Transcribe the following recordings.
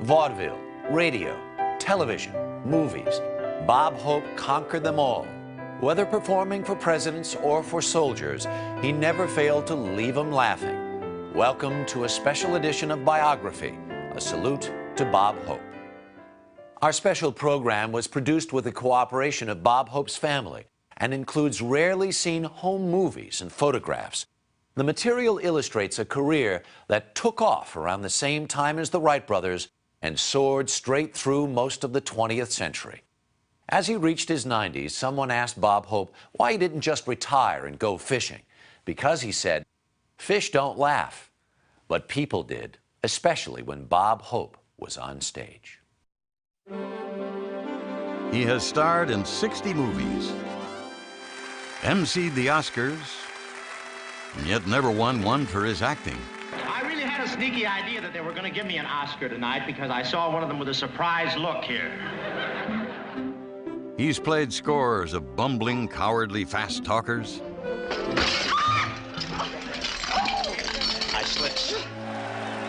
Vaudeville, radio, television, movies. Bob Hope conquered them all. Whether performing for presidents or for soldiers, he never failed to leave them laughing. Welcome to a special edition of Biography, a salute to Bob Hope. Our special program was produced with the cooperation of Bob Hope's family and includes rarely seen home movies and photographs. The material illustrates a career that took off around the same time as the Wright brothers and soared straight through most of the 20th century. As he reached his 90s, someone asked Bob Hope why he didn't just retire and go fishing. Because, he said, fish don't laugh, but people did, especially when Bob Hope was on stage. He has starred in 60 movies, emceed the Oscars, and yet never won one for his acting. I really had a sneaky idea that they were going to give me an Oscar tonight because I saw one of them with a surprised look here. He's played scores of bumbling, cowardly, fast talkers. I slipped.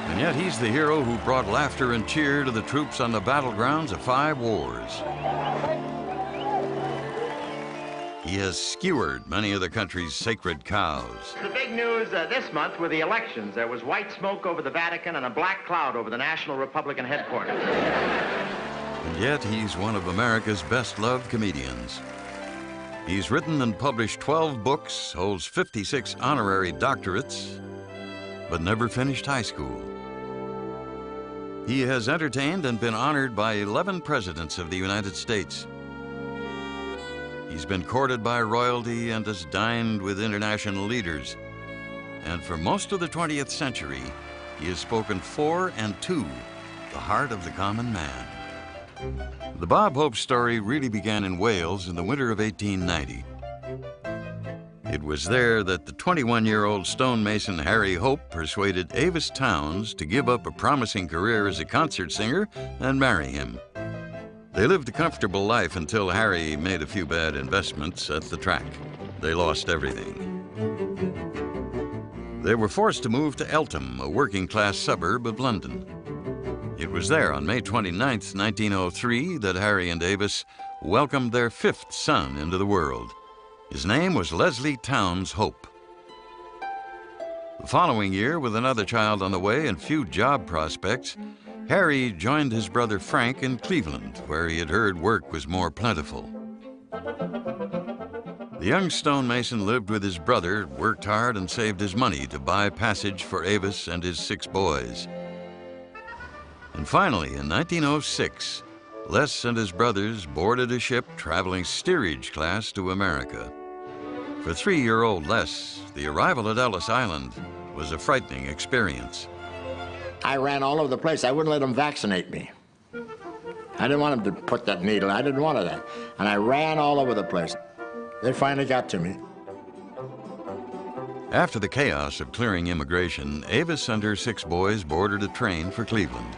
And yet he's the hero who brought laughter and cheer to the troops on the battlegrounds of 5 wars. He has skewered many of the country's sacred cows. The big news this month were the elections. There was white smoke over the Vatican and a black cloud over the National Republican headquarters. And yet he's one of America's best-loved comedians. He's written and published 12 books, holds 56 honorary doctorates, but never finished high school. He has entertained and been honored by 11 presidents of the United States. He's been courted by royalty and has dined with international leaders. And for most of the 20th century, he has spoken for and to the heart of the common man. The Bob Hope story really began in Wales in the winter of 1890. It was there that the 21-year-old stonemason Harry Hope persuaded Avis Towns to give up a promising career as a concert singer and marry him. They lived a comfortable life until Harry made a few bad investments at the track. They lost everything. They were forced to move to Eltham, a working-class suburb of London. It was there on May 29, 1903, that Harry and Avis welcomed their 5th son into the world. His name was Leslie Towns Hope. The following year, with another child on the way and few job prospects, Harry joined his brother Frank in Cleveland, where he had heard work was more plentiful. The young stonemason lived with his brother, worked hard, and saved his money to buy passage for Avis and his 6 boys. And finally, in 1906, Les and his brothers boarded a ship traveling steerage class to America. For 3-year-old Les, the arrival at Ellis Island was a frightening experience. I ran all over the place. I wouldn't let them vaccinate me. I didn't want them to put that needle. I didn't want that. And I ran all over the place. They finally got to me. After the chaos of clearing immigration, Avis and her 6 boys boarded a train for Cleveland.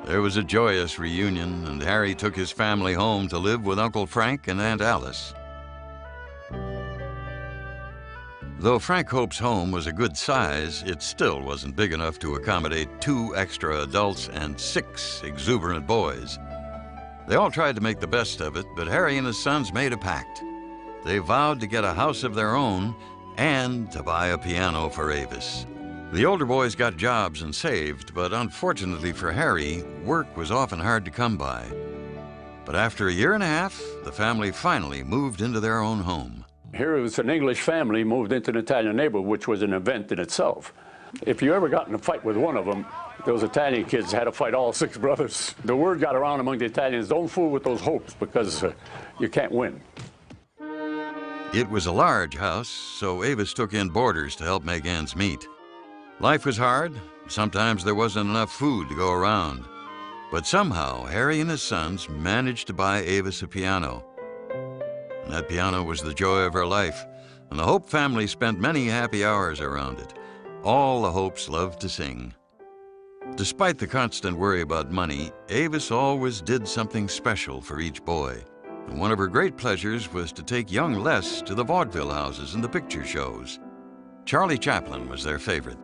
There was a joyous reunion, and Harry took his family home to live with Uncle Frank and Aunt Alice. Though Frank Hope's home was a good size, it still wasn't big enough to accommodate 2 extra adults and 6 exuberant boys. They all tried to make the best of it, but Harry and his sons made a pact. They vowed to get a house of their own and to buy a piano for Avis. The older boys got jobs and saved, but unfortunately for Harry, work was often hard to come by. But after a year and a half, the family finally moved into their own home. Here it was an English family moved into an Italian neighborhood, which was an event in itself. If you ever got in a fight with one of them, those Italian kids had to fight all 6 brothers. The word got around among the Italians, don't fool with those Hopes because you can't win. It was a large house, so Avis took in boarders to help make ends meet. Life was hard. Sometimes there wasn't enough food to go around. But somehow, Harry and his sons managed to buy Avis a piano. And that piano was the joy of her life, and the Hope family spent many happy hours around it. All the Hopes loved to sing. Despite the constant worry about money, Avis always did something special for each boy. And one of her great pleasures was to take young Les to the vaudeville houses and the picture shows. Charlie Chaplin was their favorite.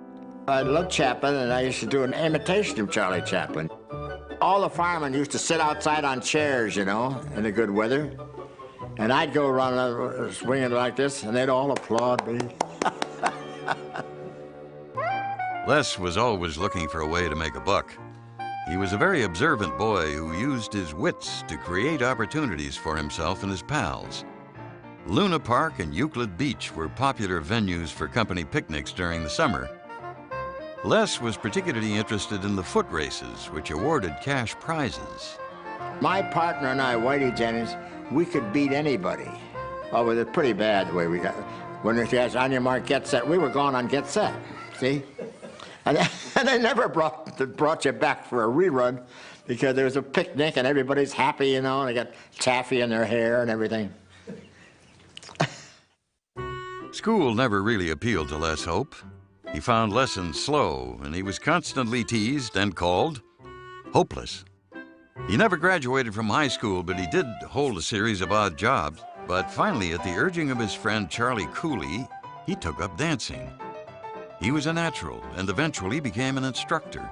I loved Chaplin, and I used to do an imitation of Charlie Chaplin. All the firemen used to sit outside on chairs, you know, in the good weather. And I'd go around swinging like this, and they'd all applaud me. Les was always looking for a way to make a buck. He was a very observant boy who used his wits to create opportunities for himself and his pals. Luna Park and Euclid Beach were popular venues for company picnics during the summer. Les was particularly interested in the foot races, which awarded cash prizes. My partner and I, Whitey Jennings, we could beat anybody. Oh, it was pretty bad the way we got. When it was on your mark, get set, we were gone on get set, see? And they never brought you back for a rerun because there was a picnic and everybody's happy, you know, and they got taffy in their hair and everything. School never really appealed to Les Hope. He found lessons slow, and he was constantly teased and called hopeless. He never graduated from high school, but he did hold a series of odd jobs. But finally, at the urging of his friend Charlie Cooley, he took up dancing. He was a natural and eventually became an instructor.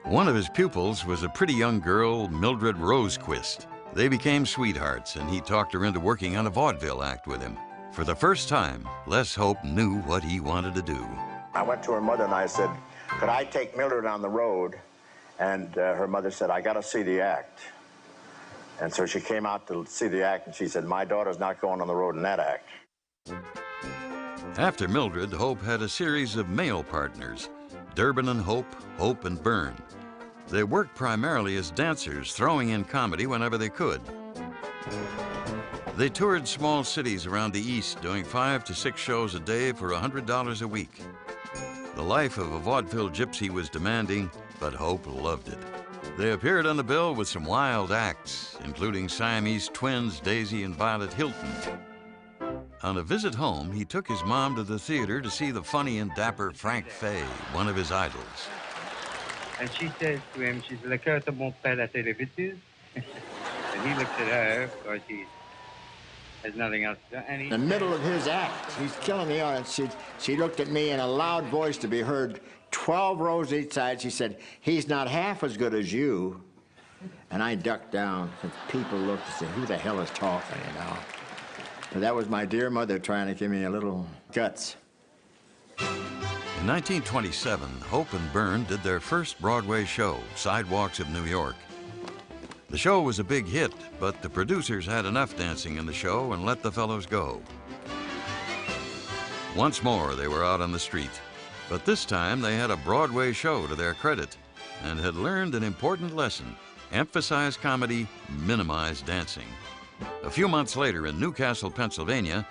One of his pupils was a pretty young girl, Mildred Rosequist. They became sweethearts, and he talked her into working on a vaudeville act with him. For the first time, Les Hope knew what he wanted to do. I went to her mother and I said, could I take Mildred on the road? And her mother said, I got to see the act. And so she came out to see the act, and she said, my daughter's not going on the road in that act. After Mildred, Hope had a series of male partners, Durbin and Hope, Hope and Byrne. They worked primarily as dancers, throwing in comedy whenever they could. They toured small cities around the East, doing 5 to 6 shows a day for $100 a week. The life of a vaudeville gypsy was demanding, but Hope loved it. They appeared on the bill with some wild acts, including Siamese twins Daisy and Violet Hilton. On a visit home, he took his mom to the theater to see the funny and dapper Frank Fay, one of his idols. And she says to him, she's le cœur de mon père la télévision. And he looks at her, of course, he has nothing else to do. And in the middle of his act, he's killing the audience. She looked at me in a loud voice to be heard 12 rows each side. She said, he's not half as good as you. And I ducked down. And people looked and said, who the hell is talking, you know? But that was my dear mother trying to give me a little guts. In 1927, Hope and Byrne did their first Broadway show, Sidewalks of New York. The show was a big hit, but the producers had enough dancing in the show and let the fellows go. Once more, they were out on the street. But this time, they had a Broadway show to their credit and had learned an important lesson: emphasize comedy, minimize dancing. A few months later in Newcastle, Pennsylvania,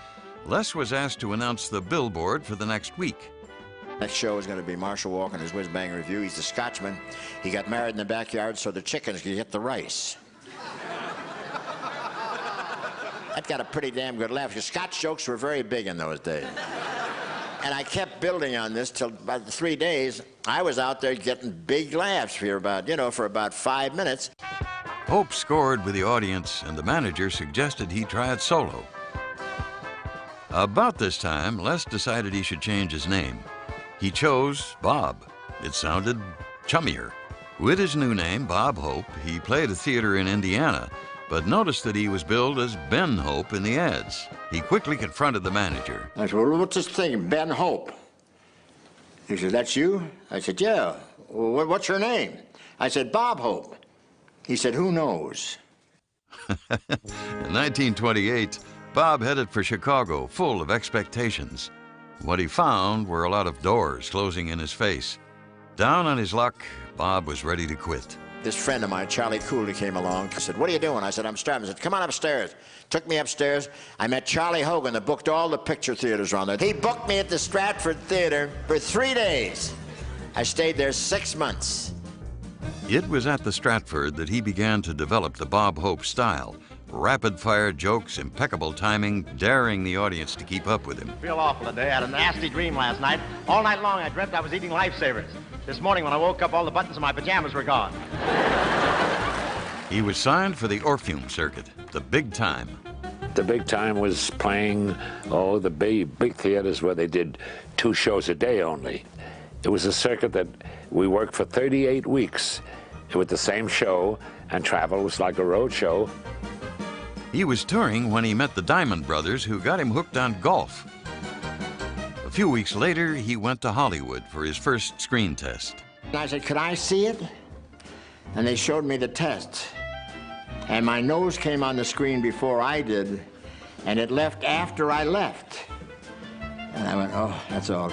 Les was asked to announce the billboard for the next week. That show is going to be Marshall Walker and his Whiz Bang Review. He's a Scotchman. He got married in the backyard so the chickens could get the rice. That got a pretty damn good laugh, because Scotch jokes were very big in those days. And I kept building on this till about 3 days. I was out there getting big laughs for about 5 minutes. Hope scored with the audience, and the manager suggested he try it solo. About this time, Les decided he should change his name. He chose Bob. It sounded chummier. With his new name, Bob Hope, he played a theater in Indiana, but noticed that he was billed as Ben Hope in the ads. He quickly confronted the manager. I said, well, what's this thing, Ben Hope? He said, that's you? I said, yeah. Well, what's your name? I said, Bob Hope. He said, who knows? In 1928, Bob headed for Chicago, full of expectations. What he found were a lot of doors closing in his face. Down on his luck, Bob was ready to quit. This friend of mine, Charlie Cooley, came along. He said, what are you doing? I said, I'm starving. He said, come on upstairs. Took me upstairs. I met Charlie Hogan that booked all the picture theaters around there. He booked me at the Stratford Theater for 3 days. I stayed there 6 months. It was at the Stratford that he began to develop the Bob Hope style. Rapid-fire jokes, impeccable timing, daring the audience to keep up with him. Feel awful today. I had a nasty dream last night. All night long I dreamt I was eating lifesavers. This morning when I woke up, all the buttons of my pajamas were gone. He was signed for the Orpheum circuit, the big time. The big time was playing, the big theaters where they did 2 shows a day only. It was a circuit that we worked for 38 weeks with the same show, and travel was like a road show. He was touring when he met the Diamond Brothers, who got him hooked on golf. A few weeks later, he went to Hollywood for his first screen test. And I said, could I see it? And they showed me the test. And my nose came on the screen before I did, and it left after I left. And I went, oh, that's all.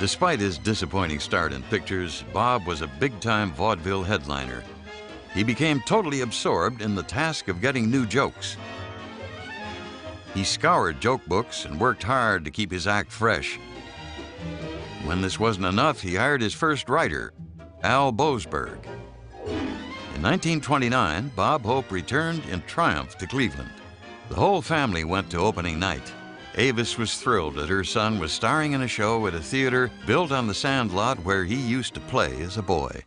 Despite his disappointing start in pictures, Bob was a big-time vaudeville headliner. He became totally absorbed in the task of getting new jokes. He scoured joke books and worked hard to keep his act fresh. When this wasn't enough, he hired his first writer, Al Boasberg. In 1929, Bob Hope returned in triumph to Cleveland. The whole family went to opening night. Avis was thrilled that her son was starring in a show at a theater built on the sand lot where he used to play as a boy.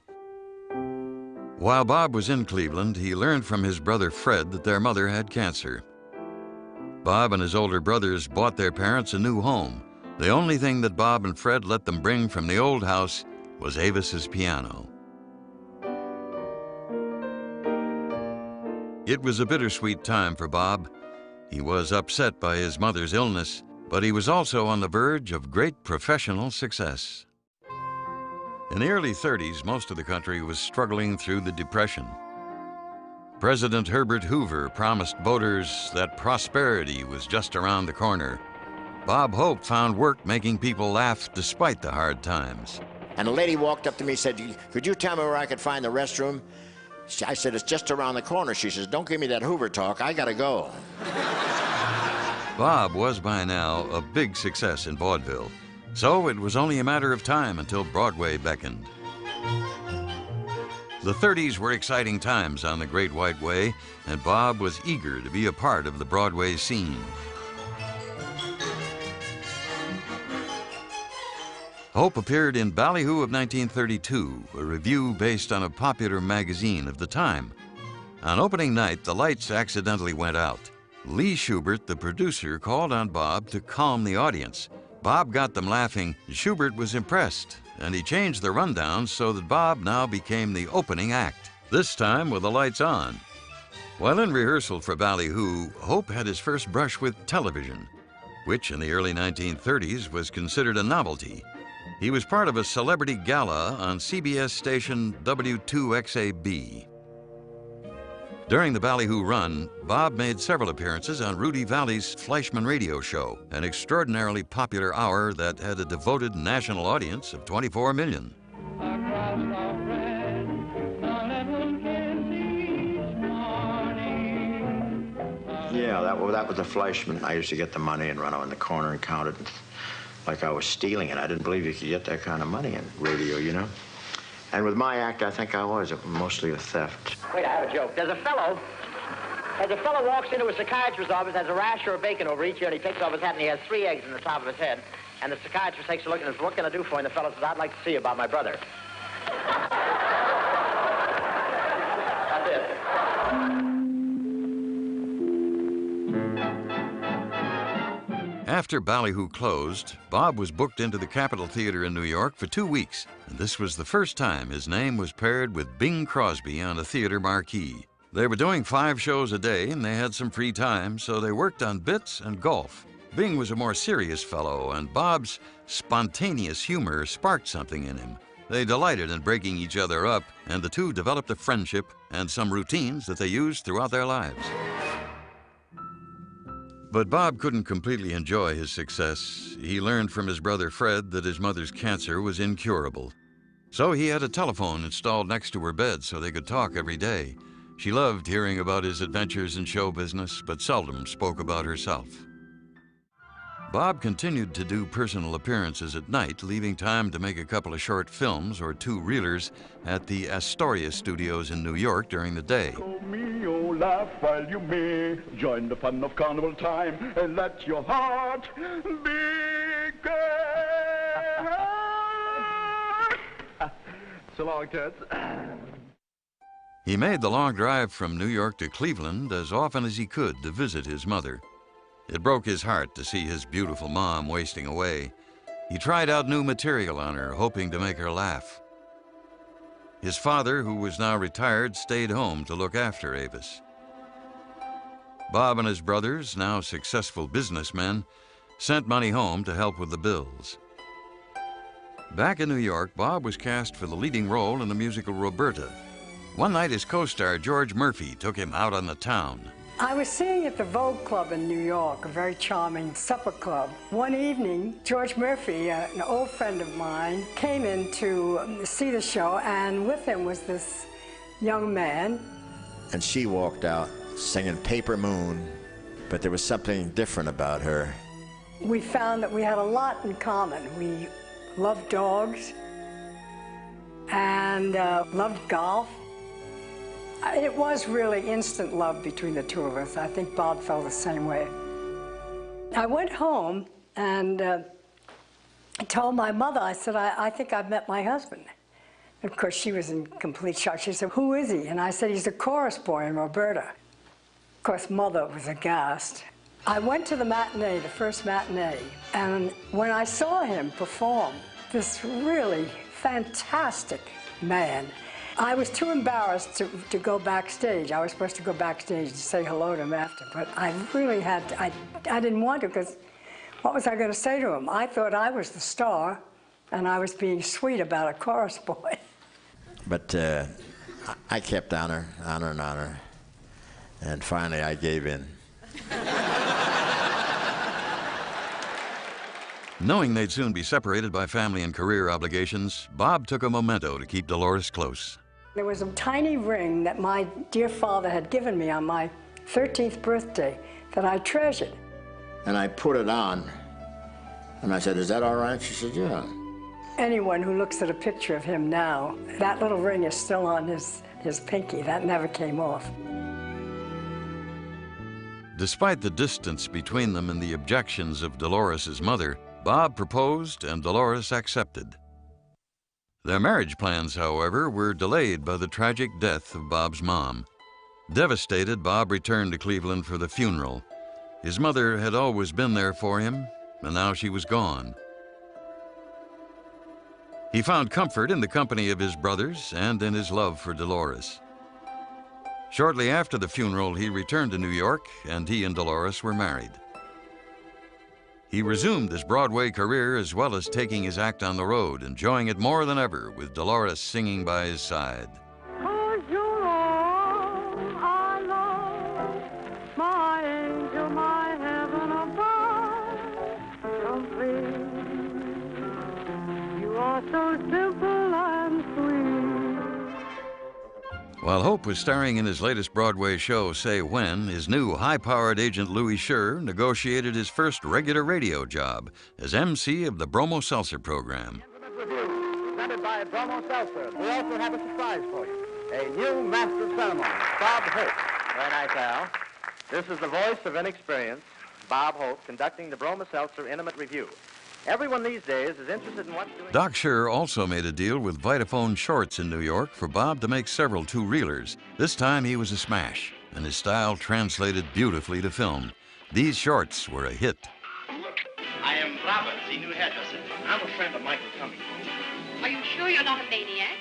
While Bob was in Cleveland, he learned from his brother Fred that their mother had cancer. Bob and his older brothers bought their parents a new home. The only thing that Bob and Fred let them bring from the old house was Avis's piano. It was a bittersweet time for Bob. He was upset by his mother's illness, but he was also on the verge of great professional success. In the early 30s, most of the country was struggling through the Depression. President Herbert Hoover promised voters that prosperity was just around the corner. Bob Hope found work making people laugh despite the hard times. And a lady walked up to me and said, could you tell me where I could find the restroom? I said, it's just around the corner. She says, don't give me that Hoover talk. I gotta go. Bob was by now a big success in vaudeville, so it was only a matter of time until Broadway beckoned. The 30s were exciting times on the Great White Way, and Bob was eager to be a part of the Broadway scene. Hope appeared in Ballyhoo of 1932, a review based on a popular magazine of the time. On opening night, the lights accidentally went out. Lee Schubert, the producer, called on Bob to calm the audience. Bob got them laughing. Schubert was impressed, and he changed the rundown so that Bob now became the opening act, this time with the lights on. While in rehearsal for Ballyhoo, Hope had his first brush with television, which in the early 1930s was considered a novelty. He was part of a celebrity gala on CBS station W2XAB. During the Ballyhoo run, Bob made several appearances on Rudy Vallee's Fleischman radio show, an extraordinarily popular hour that had a devoted national audience of 24 million. Yeah, that was the Fleischman. I used to get the money and run out in the corner and count it like I was stealing it. I didn't believe you could get that kind of money in radio, you know? And with my act, I think I was mostly a theft. Wait, I have a joke. There's a fellow walks into a psychiatrist's office, has a rash or a bacon over each ear, and he takes off his hat, and he has 3 eggs in the top of his head. And the psychiatrist takes a look and says, what can I do for you? And the fellow says, I'd like to see you about my brother. That's it. After Ballyhoo closed, Bob was booked into the Capitol Theater in New York for 2 weeks, and this was the first time his name was paired with Bing Crosby on a theater marquee. They were doing 5 shows a day, and they had some free time, so they worked on bits and golf. Bing was a more serious fellow, and Bob's spontaneous humor sparked something in him. They delighted in breaking each other up, and the two developed a friendship and some routines that they used throughout their lives. But Bob couldn't completely enjoy his success. He learned from his brother Fred that his mother's cancer was incurable. So he had a telephone installed next to her bed so they could talk every day. She loved hearing about his adventures in show business, but seldom spoke about herself. Bob continued to do personal appearances at night, leaving time to make a couple of short films or 2-reelers at the Astoria studios in New York during the day. Laugh while you may, join the fun of carnival time, and let your heart be gay. So long, Toots. He made the long drive from New York to Cleveland as often as he could to visit his mother. It broke his heart to see his beautiful mom wasting away. He tried out new material on her, hoping to make her laugh. His father, who was now retired, stayed home to look after Avis. Bob and his brothers, now successful businessmen, sent money home to help with the bills. Back in New York, Bob was cast for the leading role in the musical Roberta. One night, his co-star, George Murphy, took him out on the town. I was singing at the Vogue Club in New York, a very charming supper club. One evening, George Murphy, an old friend of mine, came in to see the show, and with him was this young man. And she walked out singing Paper Moon, but there was something different about her. We found that we had a lot in common. We loved dogs and loved golf. It was really instant love between the two of us. I think Bob felt the same way. I went home and told my mother, I said, I think I've met my husband. Of course, she was in complete shock. She said, who is he? And I said, he's a chorus boy in Roberta. Of course, Mother was aghast. I went to the matinee, the first matinee, and when I saw him perform, this really fantastic man, I was too embarrassed to go backstage. I was supposed to go backstage to say hello to him after, but I really had to, I didn't want to, because what was I going to say to him? I thought I was the star, and I was being sweet about a chorus boy. But I kept on her, and finally I gave in. Knowing they'd soon be separated by family and career obligations, Bob took a memento to keep Dolores close. There was a tiny ring that my dear father had given me on my 13th birthday that I treasured. And I put it on, and I said, is that all right? She said, yeah. Anyone who looks at a picture of him now, that little ring is still on his pinky. That never came off. Despite the distance between them and the objections of Dolores' mother, Bob proposed and Dolores accepted. Their marriage plans, however, were delayed by the tragic death of Bob's mom. Devastated, Bob returned to Cleveland for the funeral. His mother had always been there for him, and now she was gone. He found comfort in the company of his brothers and in his love for Dolores. Shortly after the funeral, he returned to New York, and he and Dolores were married. He resumed his Broadway career as well as taking his act on the road, enjoying it more than ever with Dolores singing by his side. 'Cause you're all I love, my angel, my heaven above, complete. You are so simple and sweet. While Hope was starring in his latest Broadway show, Say When, his new high-powered agent Louis Scher negotiated his first regular radio job as MC of the Bromo Seltzer program. Presented by Bromo Seltzer. We also have a surprise for you. A new master of ceremonies, Bob Hope. Very nice, Al. This is the voice of inexperience, Bob Hope, conducting the Bromo Seltzer Intimate Review. Everyone these days is interested in what's doing... Doc Scher also made a deal with Vitaphone Shorts in New York for Bob to make several two-reelers. This time he was a smash, and his style translated beautifully to film. These shorts were a hit. I am Robert, the new hairdresser. I'm a friend of Michael Cummings. Are you sure you're not a maniac?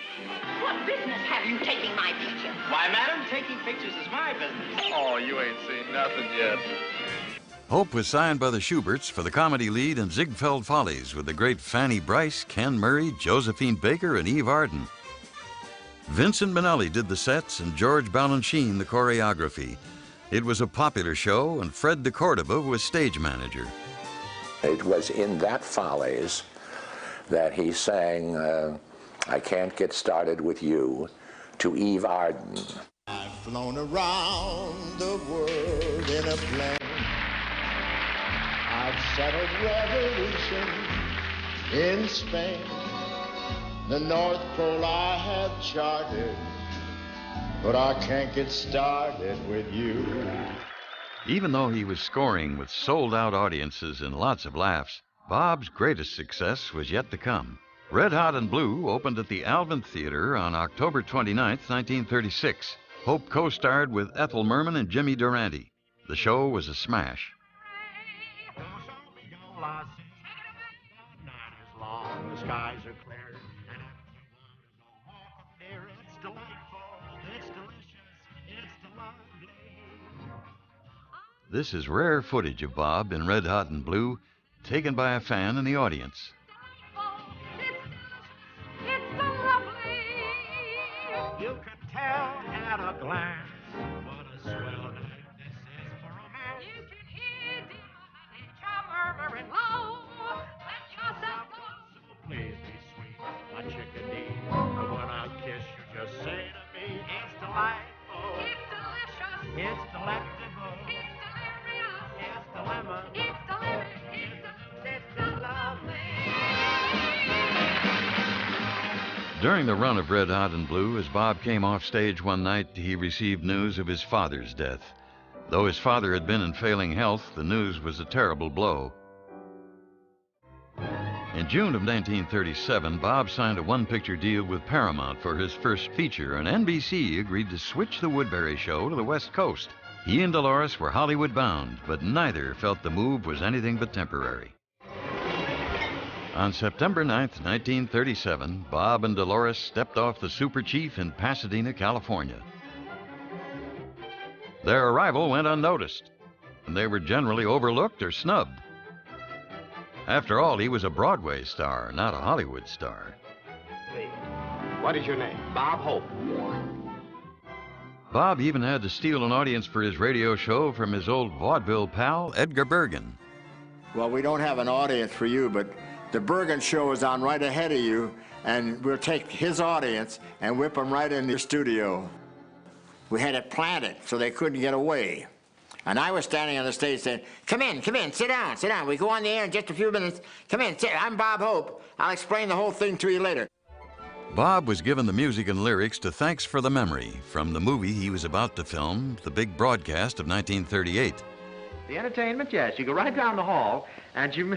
What business have you taking my picture? Why, madam, taking pictures is my business. Oh, you ain't seen nothing yet. Hope was signed by the Schuberts for the comedy lead in Ziegfeld Follies with the great Fanny Brice, Ken Murray, Josephine Baker, and Eve Arden. Vincent Minnelli did the sets and George Balanchine the choreography. It was a popular show, and Fred de Cordova was stage manager. It was in that Follies that he sang I Can't Get Started With You to Eve Arden. I've flown around the world in a plane. I've set a revolution in Spain. The North Pole I have charted, but I can't get started with you. Even though he was scoring with sold-out audiences and lots of laughs, Bob's greatest success was yet to come. Red Hot and Blue opened at the Alvin Theater on October 29, 1936. Hope co-starred with Ethel Merman and Jimmy Durante. The show was a smash. The skies are clear, and everyone is no more near. It's delightful, it's delicious, it's lovely. This is rare footage of Bob in Red Hot and Blue, taken by a fan in the audience. You can tell at a glance what a swell night this is for romance. You can hear nature murmuring low. Let yourself go. So please be sweet, my chickadee. And when I kiss you, just say to me, it's delightful. It's delicious. It's delectable. It's delirious. It's dilemma. It's delirious. It's lovely. During the run of Red Hot and Blue, as Bob came off stage one night, he received news of his father's death. Though his father had been in failing health, the news was a terrible blow. In June of 1937, Bob signed a one-picture deal with Paramount for his first feature, and NBC agreed to switch the Woodbury Show to the West Coast. He and Dolores were Hollywood bound, but neither felt the move was anything but temporary. On September 9, 1937, Bob and Dolores stepped off the Super Chief in Pasadena, California. Their arrival went unnoticed, and they were generally overlooked or snubbed. After all, he was a Broadway star, not a Hollywood star. What is your name? Bob Hope. Bob even had to steal an audience for his radio show from his old vaudeville pal, Edgar Bergen. Well, we don't have an audience for you, but the Bergen show is on right ahead of you, and we'll take his audience and whip them right in the studio. We had it planted so they couldn't get away. And I was standing on the stage saying, come in, sit down, sit down. We go on the air in just a few minutes. Come in, sit. I'm Bob Hope. I'll explain the whole thing to you later. Bob was given the music and lyrics to Thanks for the Memory from the movie he was about to film, The Big Broadcast of 1938. The entertainment, yes. You go right down the hall, and you...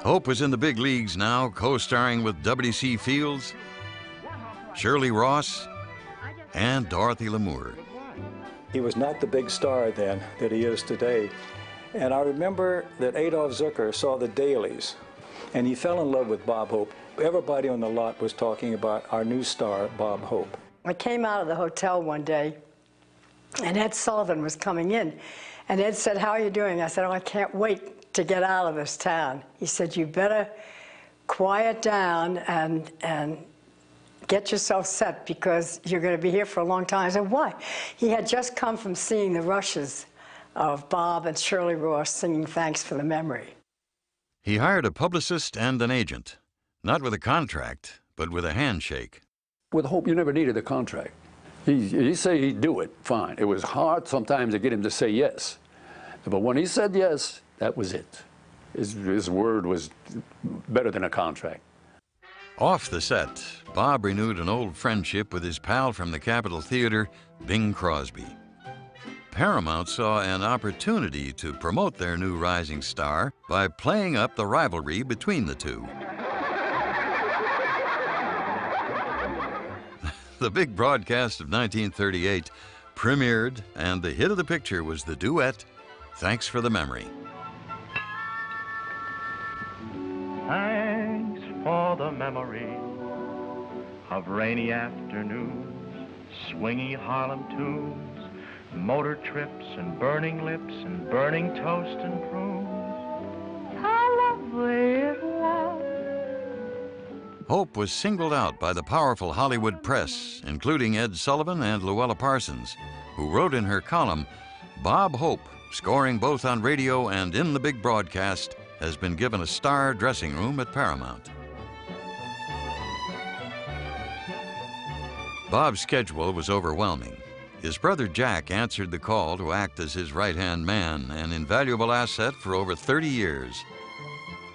Hope was in the big leagues now, co-starring with W.C. Fields, Shirley Ross, and Dorothy Lamour. He was not the big star then that he is today. And I remember that Adolph Zucker saw the dailies, and he fell in love with Bob Hope. Everybody on the lot was talking about our new star, Bob Hope. I came out of the hotel one day, and Ed Sullivan was coming in. And Ed said, how are you doing? I said, oh, I can't wait to get out of this town. He said, you better quiet down and get yourself set because you're going to be here for a long time. I said, why? He had just come from seeing the rushes of Bob and Shirley Ross singing Thanks for the Memory. He hired a publicist and an agent, not with a contract, but with a handshake. With Hope, you never needed a contract. He say he'd do it, fine. It was hard sometimes to get him to say yes. But when he said yes, that was it. His word was better than a contract. Off the set, Bob renewed an old friendship with his pal from the Capitol Theater, Bing Crosby. Paramount saw an opportunity to promote their new rising star by playing up the rivalry between the two. The Big Broadcast of 1938 premiered, and the hit of the picture was the duet, Thanks for the Memory. Thanks for the memory of rainy afternoons, swingy Harlem tunes, motor trips and burning lips and burning toast and prunes. How lovely it was. Hope was singled out by the powerful Hollywood press, including Ed Sullivan and Luella Parsons, who wrote in her column, Bob Hope, scoring both on radio and in the Big Broadcast, has been given a star dressing room at Paramount. Bob's schedule was overwhelming. His brother Jack answered the call to act as his right-hand man, an invaluable asset for over 30 years.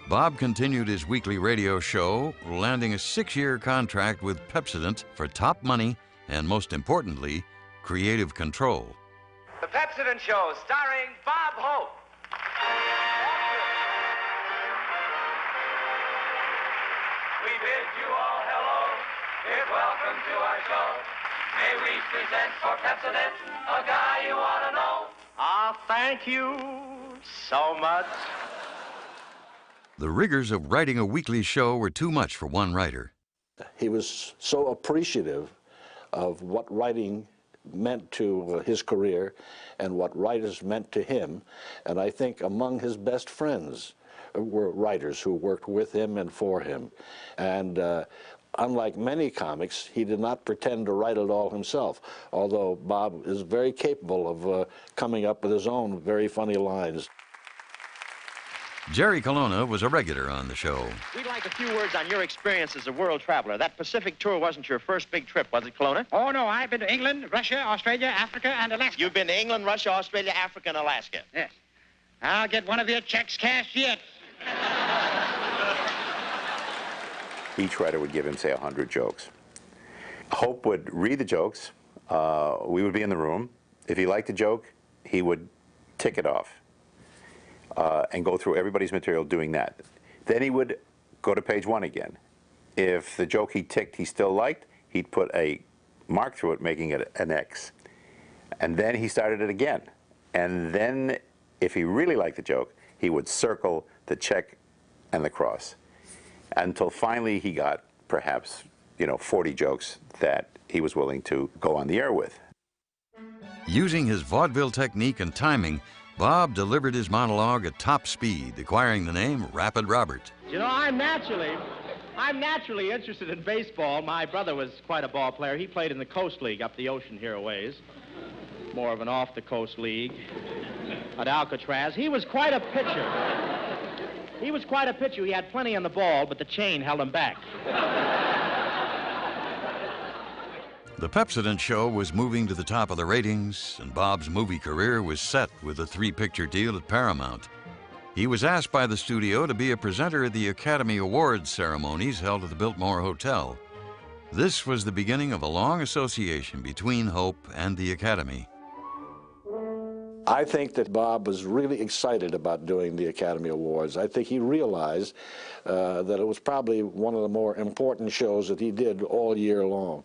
Bob continued his weekly radio show, landing a 6-year contract with Pepsodent for top money and, most importantly, creative control. The Pepsodent Show, starring Bob Hope. bid you all hello. Here's welcome to our show. May we present for Pepsodent a guy you want to know. Ah, thank you so much. The rigors of writing a weekly show were too much for one writer. He was so appreciative of what writing meant to his career and what writers meant to him. And I think among his best friends were writers who worked with him and for him. And unlike many comics, he did not pretend to write it all himself, although Bob is very capable of coming up with his own very funny lines. Jerry Colonna was a regular on the show. We'd like a few words on your experience as a world traveler. That Pacific tour wasn't your first big trip, was it, Colonna? Oh, no, I've been to England, Russia, Australia, Africa, and Alaska. You've been to England, Russia, Australia, Africa, and Alaska. Yes. I'll get one of your checks cashed yet. Each writer would give him, say, 100 jokes. Hope would read the jokes. We would be in the room. If he liked a joke, he would tick it off and go through everybody's material doing that. Then he would go to page 1 again. If the joke he ticked he still liked, he'd put a mark through it, making it an X. And then he started it again. And then, if he really liked the joke, he would circle the check and the cross, until finally he got perhaps, 40 jokes that he was willing to go on the air with. Using his vaudeville technique and timing, Bob delivered his monologue at top speed, acquiring the name Rapid Robert. You know, I'm naturally interested in baseball. My brother was quite a ball player. He played in the Coast League up the ocean here a ways. More of an off-the-coast league at Alcatraz. He was quite a pitcher. He had plenty on the ball, but the chain held him back. The Pepsodent Show was moving to the top of the ratings, and Bob's movie career was set with a 3-picture deal at Paramount. He was asked by the studio to be a presenter at the Academy Awards ceremonies held at the Biltmore Hotel. This was the beginning of a long association between Hope and the Academy. I think that Bob was really excited about doing the Academy Awards. I think he realized that it was probably one of the more important shows that he did all year long.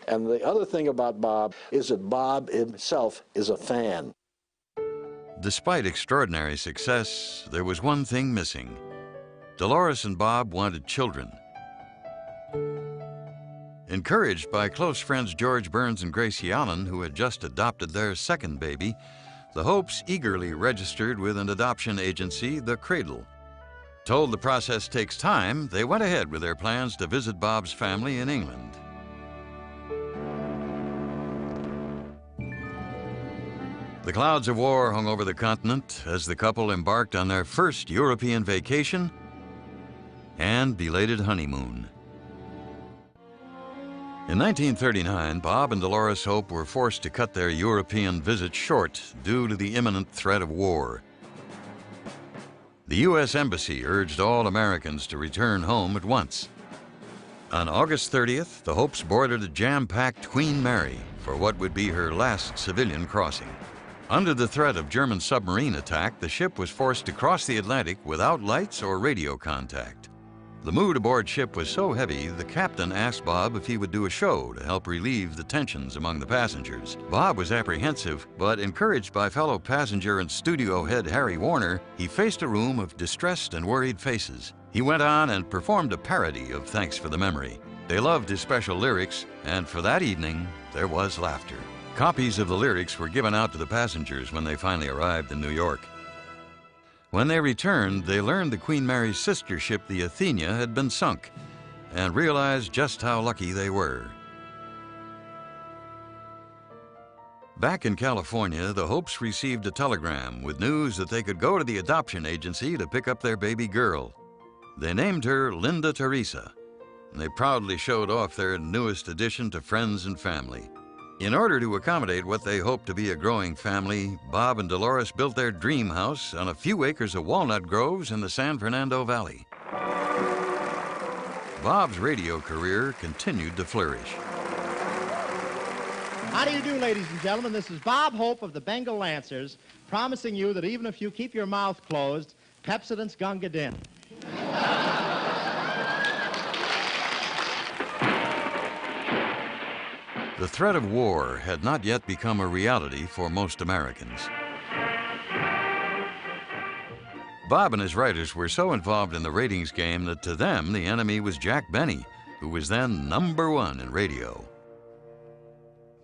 And the other thing about Bob is that Bob himself is a fan. Despite extraordinary success, there was one thing missing. Dolores and Bob wanted children. Encouraged by close friends George Burns and Gracie Allen, who had just adopted their second baby, the Hopes eagerly registered with an adoption agency, The Cradle. Told the process takes time, they went ahead with their plans to visit Bob's family in England. The clouds of war hung over the continent as the couple embarked on their first European vacation and belated honeymoon. In 1939, Bob and Dolores Hope were forced to cut their European visit short due to the imminent threat of war. The U.S. Embassy urged all Americans to return home at once. On August 30th, the Hopes boarded a jam-packed Queen Mary for what would be her last civilian crossing. Under the threat of German submarine attack, the ship was forced to cross the Atlantic without lights or radio contact. The mood aboard ship was so heavy, the captain asked Bob if he would do a show to help relieve the tensions among the passengers. Bob was apprehensive, but encouraged by fellow passenger and studio head Harry Warner, he faced a room of distressed and worried faces. He went on and performed a parody of Thanks for the Memory. They loved his special lyrics, and for that evening, there was laughter. Copies of the lyrics were given out to the passengers when they finally arrived in New York. When they returned, they learned the Queen Mary's sister ship, the Athenia, had been sunk, and realized just how lucky they were. Back in California, the Hopes received a telegram with news that they could go to the adoption agency to pick up their baby girl. They named her Linda Teresa, and they proudly showed off their newest addition to friends and family. In order to accommodate what they hoped to be a growing family, Bob and Dolores built their dream house on a few acres of walnut groves in the San Fernando Valley. Bob's radio career continued to flourish. How do you do, ladies and gentlemen? This is Bob Hope of the Bengal Lancers, promising you that even if you keep your mouth closed, Pepsodent's Gunga Din. The threat of war had not yet become a reality for most Americans. Bob and his writers were so involved in the ratings game that to them the enemy was Jack Benny, who was then #1 in radio.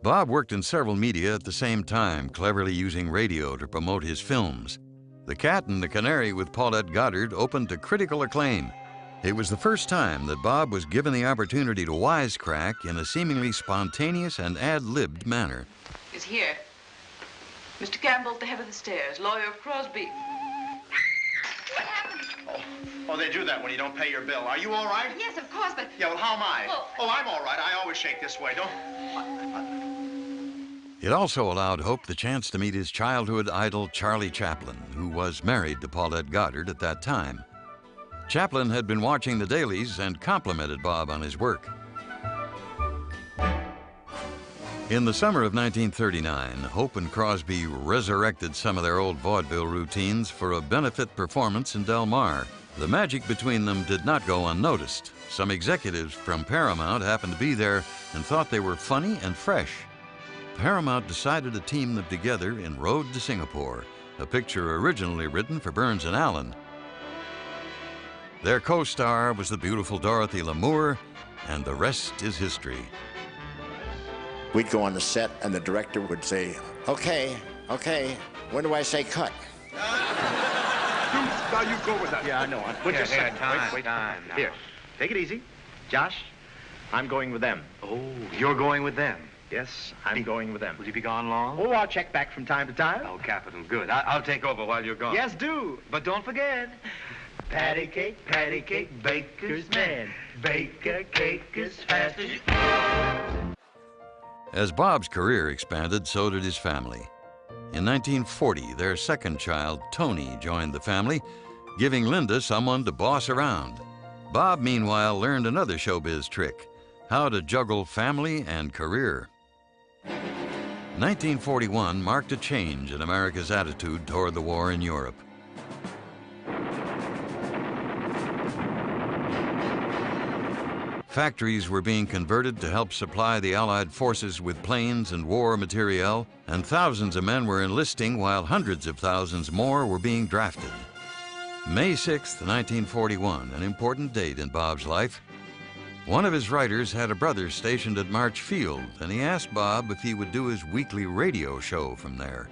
Bob worked in several media at the same time, cleverly using radio to promote his films. The Cat and the Canary with Paulette Goddard opened to critical acclaim. It was the first time that Bob was given the opportunity to wisecrack in a seemingly spontaneous and ad-libbed manner. Is here. Mr. Campbell at the head of the stairs, lawyer Crosby. Oh, they do that when you don't pay your bill. Are you all right? Yes, of course, but... Yeah, well, how am I? Well, Oh, I'm all right. I always shake this way, don't... It also allowed Hope the chance to meet his childhood idol, Charlie Chaplin, who was married to Paulette Goddard at that time. Chaplin had been watching the dailies and complimented Bob on his work. In the summer of 1939, Hope and Crosby resurrected some of their old vaudeville routines for a benefit performance in Del Mar. The magic between them did not go unnoticed. Some executives from Paramount happened to be there and thought they were funny and fresh. Paramount decided to team them together in Road to Singapore, a picture originally written for Burns and Allen. Their co-star was the beautiful Dorothy Lamour, and the rest is history. We'd go on the set, and the director would say, okay, when do I say cut? Now you go with that. Yeah, I know. Wait just a second. Wait. Here, take it easy. Josh, I'm going with them. Oh, you're going with them? Yes, I'm going with them. Will you be gone long? Oh, I'll check back from time to time. Oh, capital. Good. I'll take over while you're gone. Yes, do. But don't forget, patty cake, baker's man. Bake a cake as fast as you can. As Bob's career expanded, so did his family. In 1940, their second child, Tony, joined the family, giving Linda someone to boss around. Bob, meanwhile, learned another showbiz trick: how to juggle family and career. 1941 marked a change in America's attitude toward the war in Europe. Factories were being converted to help supply the Allied forces with planes and war materiel, and thousands of men were enlisting while hundreds of thousands more were being drafted. May 6, 1941, an important date in Bob's life. One of his writers had a brother stationed at March Field, and he asked Bob if he would do his weekly radio show from there.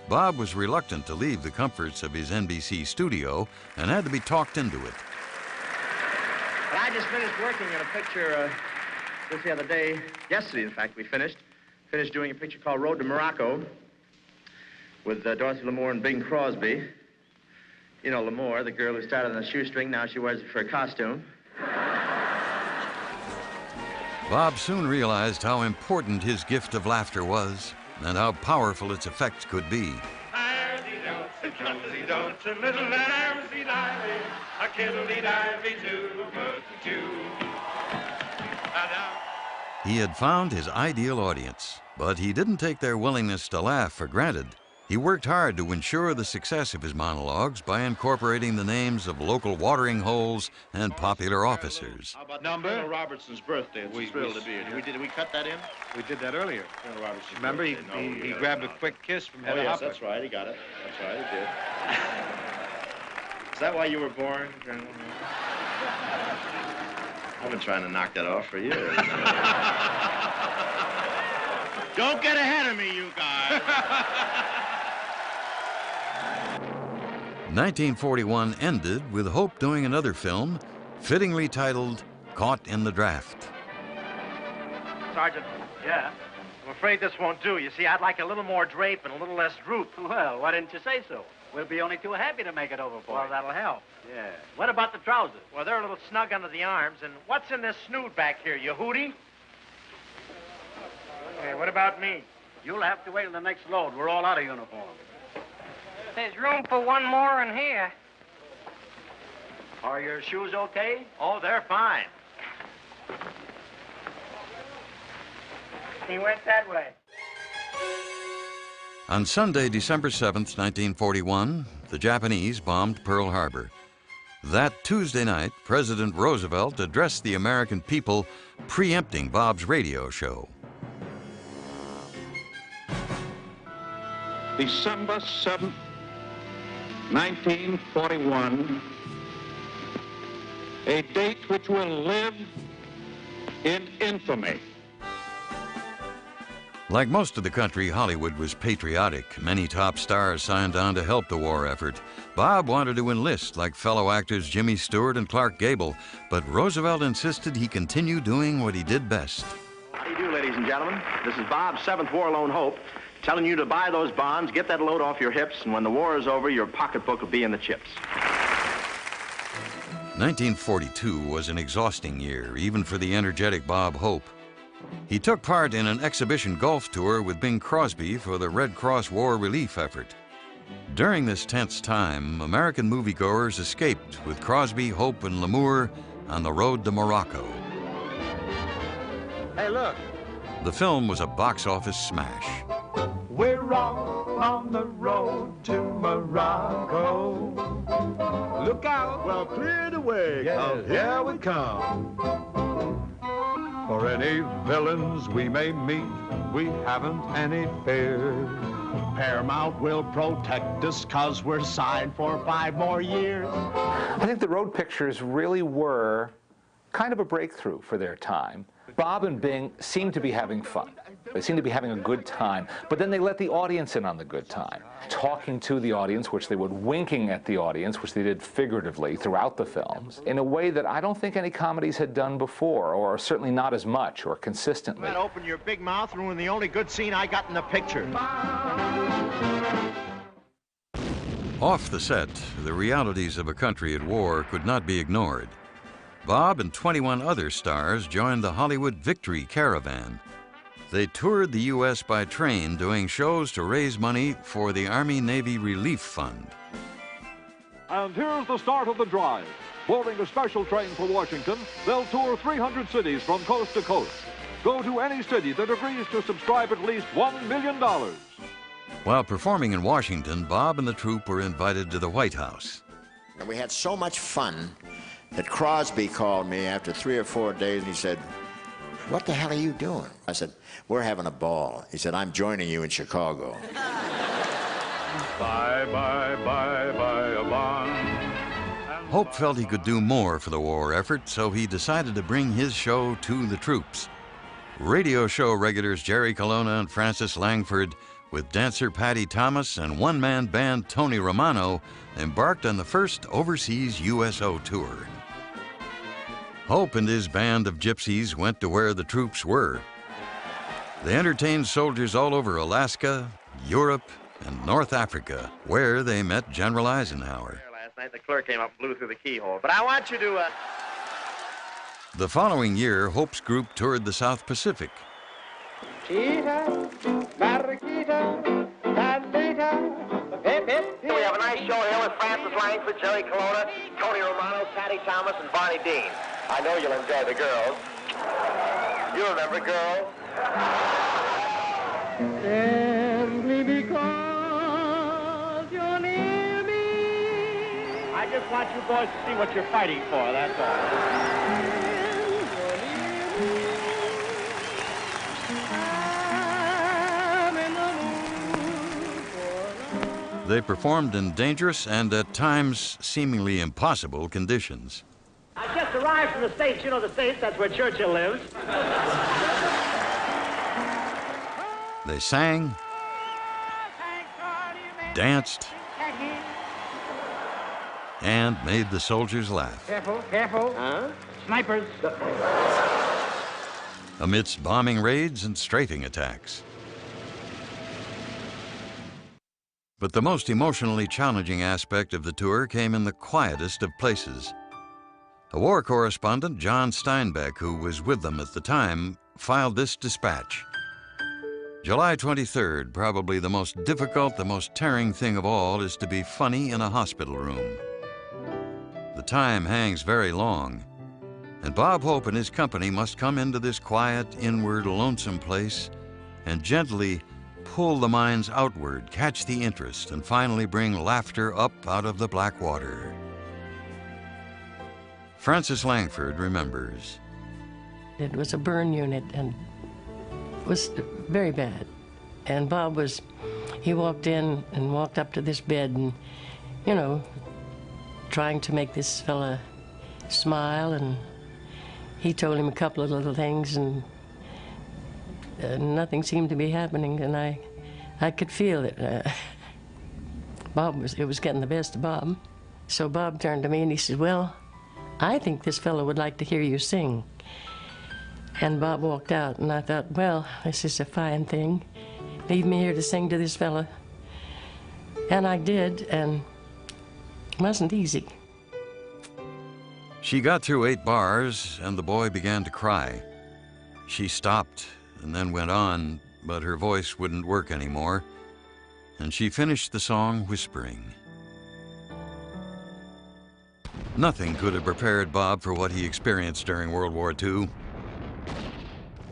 Bob was reluctant to leave the comforts of his NBC studio and had to be talked into it. Well, I just finished working on a picture just the other day. Yesterday, in fact, we finished doing a picture called Road to Morocco with Dorothy Lamour and Bing Crosby. You know Lamour, the girl who started on the shoestring, now she wears it for a costume. Bob soon realized how important his gift of laughter was and how powerful its effects could be. He had found his ideal audience, but he didn't take their willingness to laugh for granted. He worked hard to ensure the success of his monologues by incorporating the names of local watering holes and popular officers. How about Colonel Robertson's birthday? It's a thrill to be here. Did we cut that in? We did that earlier. Colonel Robertson's Remember, he grabbed a quick kiss from Hedda Hopper. That's right. He got it. That's right. He did. Is that why you were born, Colonel? I've been trying to knock that off for years. Don't get ahead of me, you guys. 1941 ended with Hope doing another film, fittingly titled Caught in the Draft. Sergeant. Yeah? I'm afraid this won't do. You see, I'd like a little more drape and a little less droop. Well, why didn't you say so? We'll be only too happy to make it over for Well, you. that'll help. Yeah. What about the trousers? Well, they're a little snug under the arms. And what's in this snood back here, you hootie? Hey, what about me? You'll have to wait till the next load. We're all out of uniform. There's room for one more in here. Are your shoes okay? Oh, they're fine. He went that way. On Sunday, December 7th, 1941, the Japanese bombed Pearl Harbor. That Tuesday night, President Roosevelt addressed the American people, preempting Bob's radio show. December 7th, 1941, a date which will live in infamy. Like most of the country, Hollywood was patriotic. Many top stars signed on to help the war effort. Bob wanted to enlist like fellow actors Jimmy Stewart and Clark Gable, but Roosevelt insisted he continue doing what he did best. How do you do, ladies and gentlemen? This is Bob's 7th War Loan Hope, telling you to buy those bonds, get that load off your hips, and when the war is over, your pocketbook will be in the chips. 1942 was an exhausting year, even for the energetic Bob Hope. He took part in an exhibition golf tour with Bing Crosby for the Red Cross War Relief effort. During this tense time, American moviegoers escaped with Crosby, Hope, and Lamour on the road to Morocco. Hey, look. The film was a box office smash. We're off on the road to Morocco. Look out. Well, clear the way, 'cause here we come. For any villains we may meet, we haven't any fear. Paramount will protect us 'cause we're signed for 5 more years. I think the road pictures really were kind of a breakthrough for their time. Bob and Bing seemed to be having fun. They seemed to be having a good time, but then they let the audience in on the good time. Talking to the audience, which they would, winking at the audience, which they did figuratively throughout the films, in a way that I don't think any comedies had done before, or certainly not as much or consistently. You open your big mouth, ruin the only good scene I got in the picture. Off the set, the realities of a country at war could not be ignored. Bob and 21 other stars joined the Hollywood Victory Caravan. They toured the U.S. by train, doing shows to raise money for the Army-Navy Relief Fund. And here's the start of the drive. Boarding a special train for Washington, they'll tour 300 cities from coast to coast. Go to any city that agrees to subscribe at least $1 million. While performing in Washington, Bob and the troupe were invited to the White House. And we had so much fun that Crosby called me after 3 or 4 days and he said, "What the hell are you doing?" I said, "We're having a ball." He said, "I'm joining you in Chicago." Bye, bye, bye, bye, a bond. Hope felt he could do more for the war effort, so he decided to bring his show to the troops. Radio show regulars Jerry Colonna and Francis Langford, with dancer Patty Thomas and one-man band Tony Romano, embarked on the first overseas USO tour. Hope and his band of gypsies went to where the troops were. They entertained soldiers all over Alaska, Europe, and North Africa, where they met General Eisenhower. Last night, the clerk came up and blew through the keyhole. But I want you to, The following year, Hope's group toured the South Pacific. Cheetah, Mariquita, Bandita, hip, hip. Here we have a nice show here with Francis Langford, Jerry Colonna, Tony Romano, Patty Thomas, and Barney Dean. I know you'll enjoy the girls. You remember girls? Simply because you're near me. I just want you boys to see what you're fighting for, that's all. They performed in dangerous and at times seemingly impossible conditions. I just arrived from the States. You know the States, that's where Churchill lives. They sang, danced, and made the soldiers laugh. Careful, careful. Snipers. Amidst bombing raids and strafing attacks. But the most emotionally challenging aspect of the tour came in the quietest of places. A war correspondent, John Steinbeck, who was with them at the time, filed this dispatch. July 23rd, probably the most difficult, the most tearing thing of all is to be funny in a hospital room. The time hangs very long, and Bob Hope and his company must come into this quiet, inward, lonesome place and gently pull the minds outward, catch the interest, and finally bring laughter up out of the black water. Francis Langford remembers. It was a burn unit and was very bad. And Bob was he walked in and walked up to this bed and, you know, trying to make this fella smile, and he told him a couple of little things, and nothing seemed to be happening, and I could feel it. It was getting the best of Bob. So Bob turned to me and he said, "Well, I think this fellow would like to hear you sing." And Bob walked out, and I thought, well, this is a fine thing. Leave me here to sing to this fella. And I did, and it wasn't easy. She got through 8 bars, and the boy began to cry. She stopped and then went on, but her voice wouldn't work anymore, and she finished the song whispering. Nothing could have prepared Bob for what he experienced during World War II.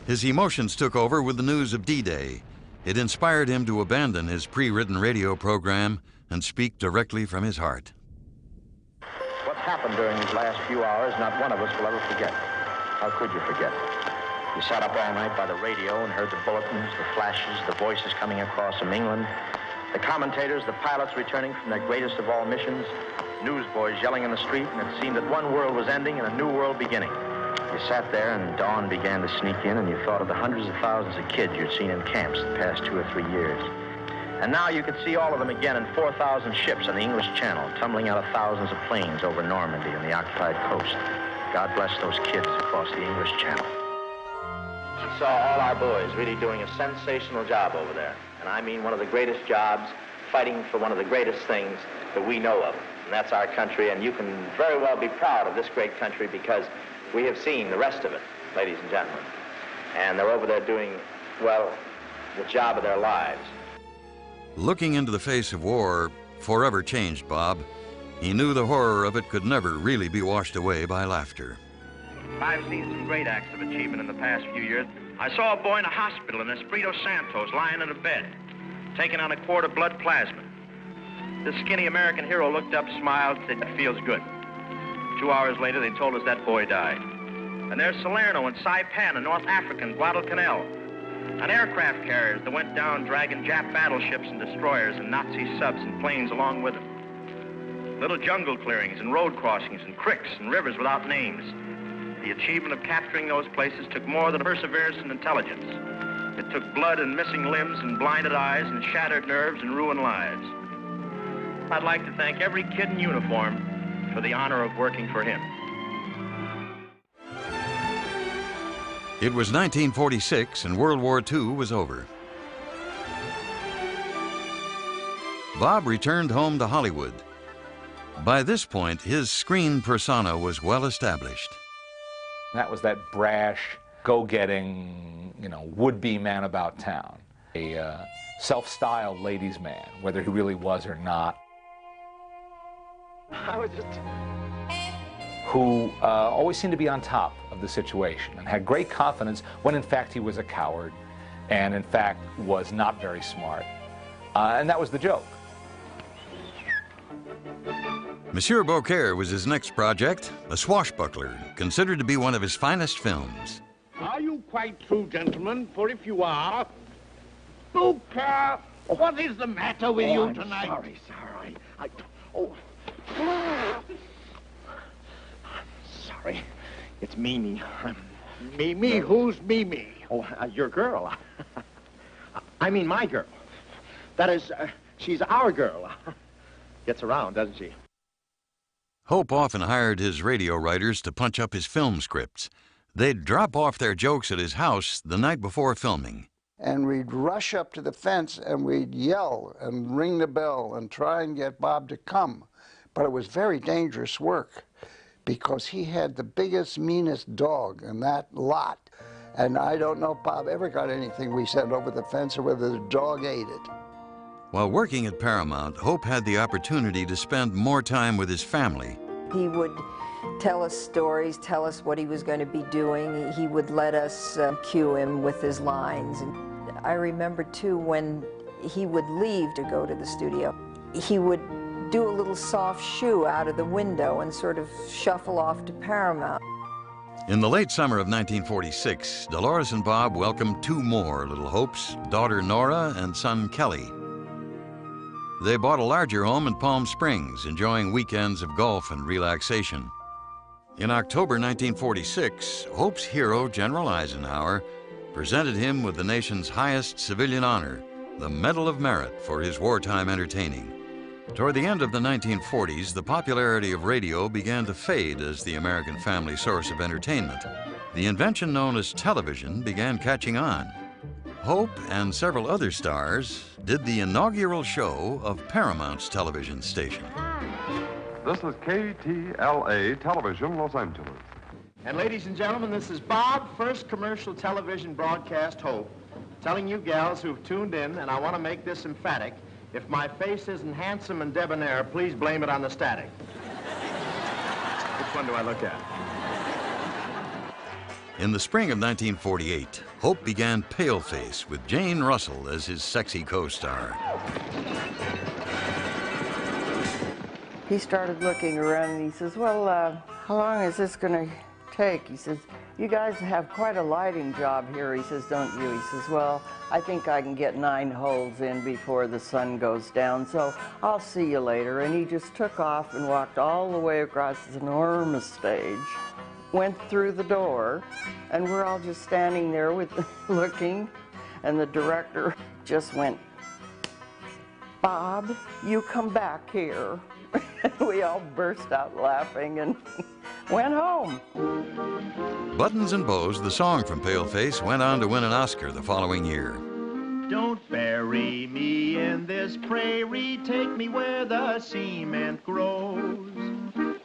His emotions took over with the news of D-Day. It inspired him to abandon his pre-written radio program and speak directly from his heart. What's happened during these last few hours, not one of us will ever forget. How could you forget? You sat up all night by the radio and heard the bulletins, the flashes, the voices coming across from England, the commentators, the pilots returning from their greatest of all missions, newsboys yelling in the street, and it seemed that one world was ending and a new world beginning. You sat there and dawn began to sneak in, and you thought of the hundreds of thousands of kids you'd seen in camps the past 2 or 3 years. And now you could see all of them again in 4,000 ships on the English Channel, tumbling out of thousands of planes over Normandy and the occupied coast. God bless those kids across the English Channel. You saw all our boys really doing a sensational job over there. And I mean one of the greatest jobs, fighting for one of the greatest things that we know of. And that's our country, and you can very well be proud of this great country because we have seen the rest of it, ladies and gentlemen. And they're over there doing, well, the job of their lives. Looking into the face of war forever changed Bob. He knew the horror of it could never really be washed away by laughter. I've seen some great acts of achievement in the past few years. I saw a boy in a hospital in Espirito Santos lying in a bed, taking on a quart of blood plasma. This skinny American hero looked up, smiled, said, "That feels good." 2 hours later, they told us that boy died. And there's Salerno and Saipan in North Africa and Guadalcanal, and aircraft carriers that went down dragging Jap battleships and destroyers and Nazi subs and planes along with them. Little jungle clearings and road crossings and creeks and rivers without names. The achievement of capturing those places took more than perseverance and intelligence. It took blood and missing limbs and blinded eyes and shattered nerves and ruined lives. I'd like to thank every kid in uniform for the honor of working for him. It was 1946 and World War II was over. Bob returned home to Hollywood. By this point, his screen persona was well established. That was that brash, go-getting, would-be man about town. A self-styled ladies' man, whether he really was or not. Who always seemed to be on top of the situation and had great confidence when in fact he was a coward and in fact was not very smart. And that was the joke. Monsieur Beaucaire was his next project, a swashbuckler, considered to be one of his finest films. Are you quite through, gentlemen? For if you are, Beaucaire, what is the matter with you tonight? Sorry, sir. Sorry. It's Mimi. Mimi? Who's Mimi? Oh, your girl. I mean my girl. That is, she's our girl. Gets around, doesn't she? Hope often hired his radio writers to punch up his film scripts. They'd drop off their jokes at his house the night before filming. And we'd rush up to the fence and we'd yell and ring the bell and try and get Bob to come. But it was very dangerous work because he had the biggest, meanest dog in that lot. And I don't know if Bob ever got anything we sent over the fence or whether the dog ate it. While working at Paramount, Hope had the opportunity to spend more time with his family. He would tell us stories, tell us what he was going to be doing. He would let us cue him with his lines. And I remember, too, when he would leave to go to the studio, he would do a little soft shoe out of the window and sort of shuffle off to Paramount. In the late summer of 1946, Dolores and Bob welcomed 2 more little Hopes, daughter Nora and son Kelly. They bought a larger home in Palm Springs, enjoying weekends of golf and relaxation. In October 1946, Hope's hero, General Eisenhower, presented him with the nation's highest civilian honor, the Medal of Merit for his wartime entertaining. Toward the end of the 1940s, the popularity of radio began to fade as the American family source of entertainment. The invention known as television began catching on. Hope and several other stars did the inaugural show of Paramount's television station. This is KTLA Television, Los Angeles. And ladies and gentlemen, this is Bob, first commercial television broadcast Hope, telling you gals who've tuned in, and I want to make this emphatic, if my face isn't handsome and debonair, please blame it on the static. Which one do I look at? In the spring of 1948, Hope began Paleface with Jane Russell as his sexy co-star. He started looking around and he says, well, how long is this going to take? He says, you guys have quite a lighting job here. He says, don't you? He says, well, I think I can get 9 holes in before the sun goes down, so I'll see you later. And he just took off and walked all the way across this enormous stage, went through the door, and we're all just standing there with looking, and the director just went, Bob, you come back here. We all burst out laughing and went home. Buttons and Bows, the song from Paleface, went on to win an Oscar the following year. Don't bury me in this prairie, take me where the cement grows.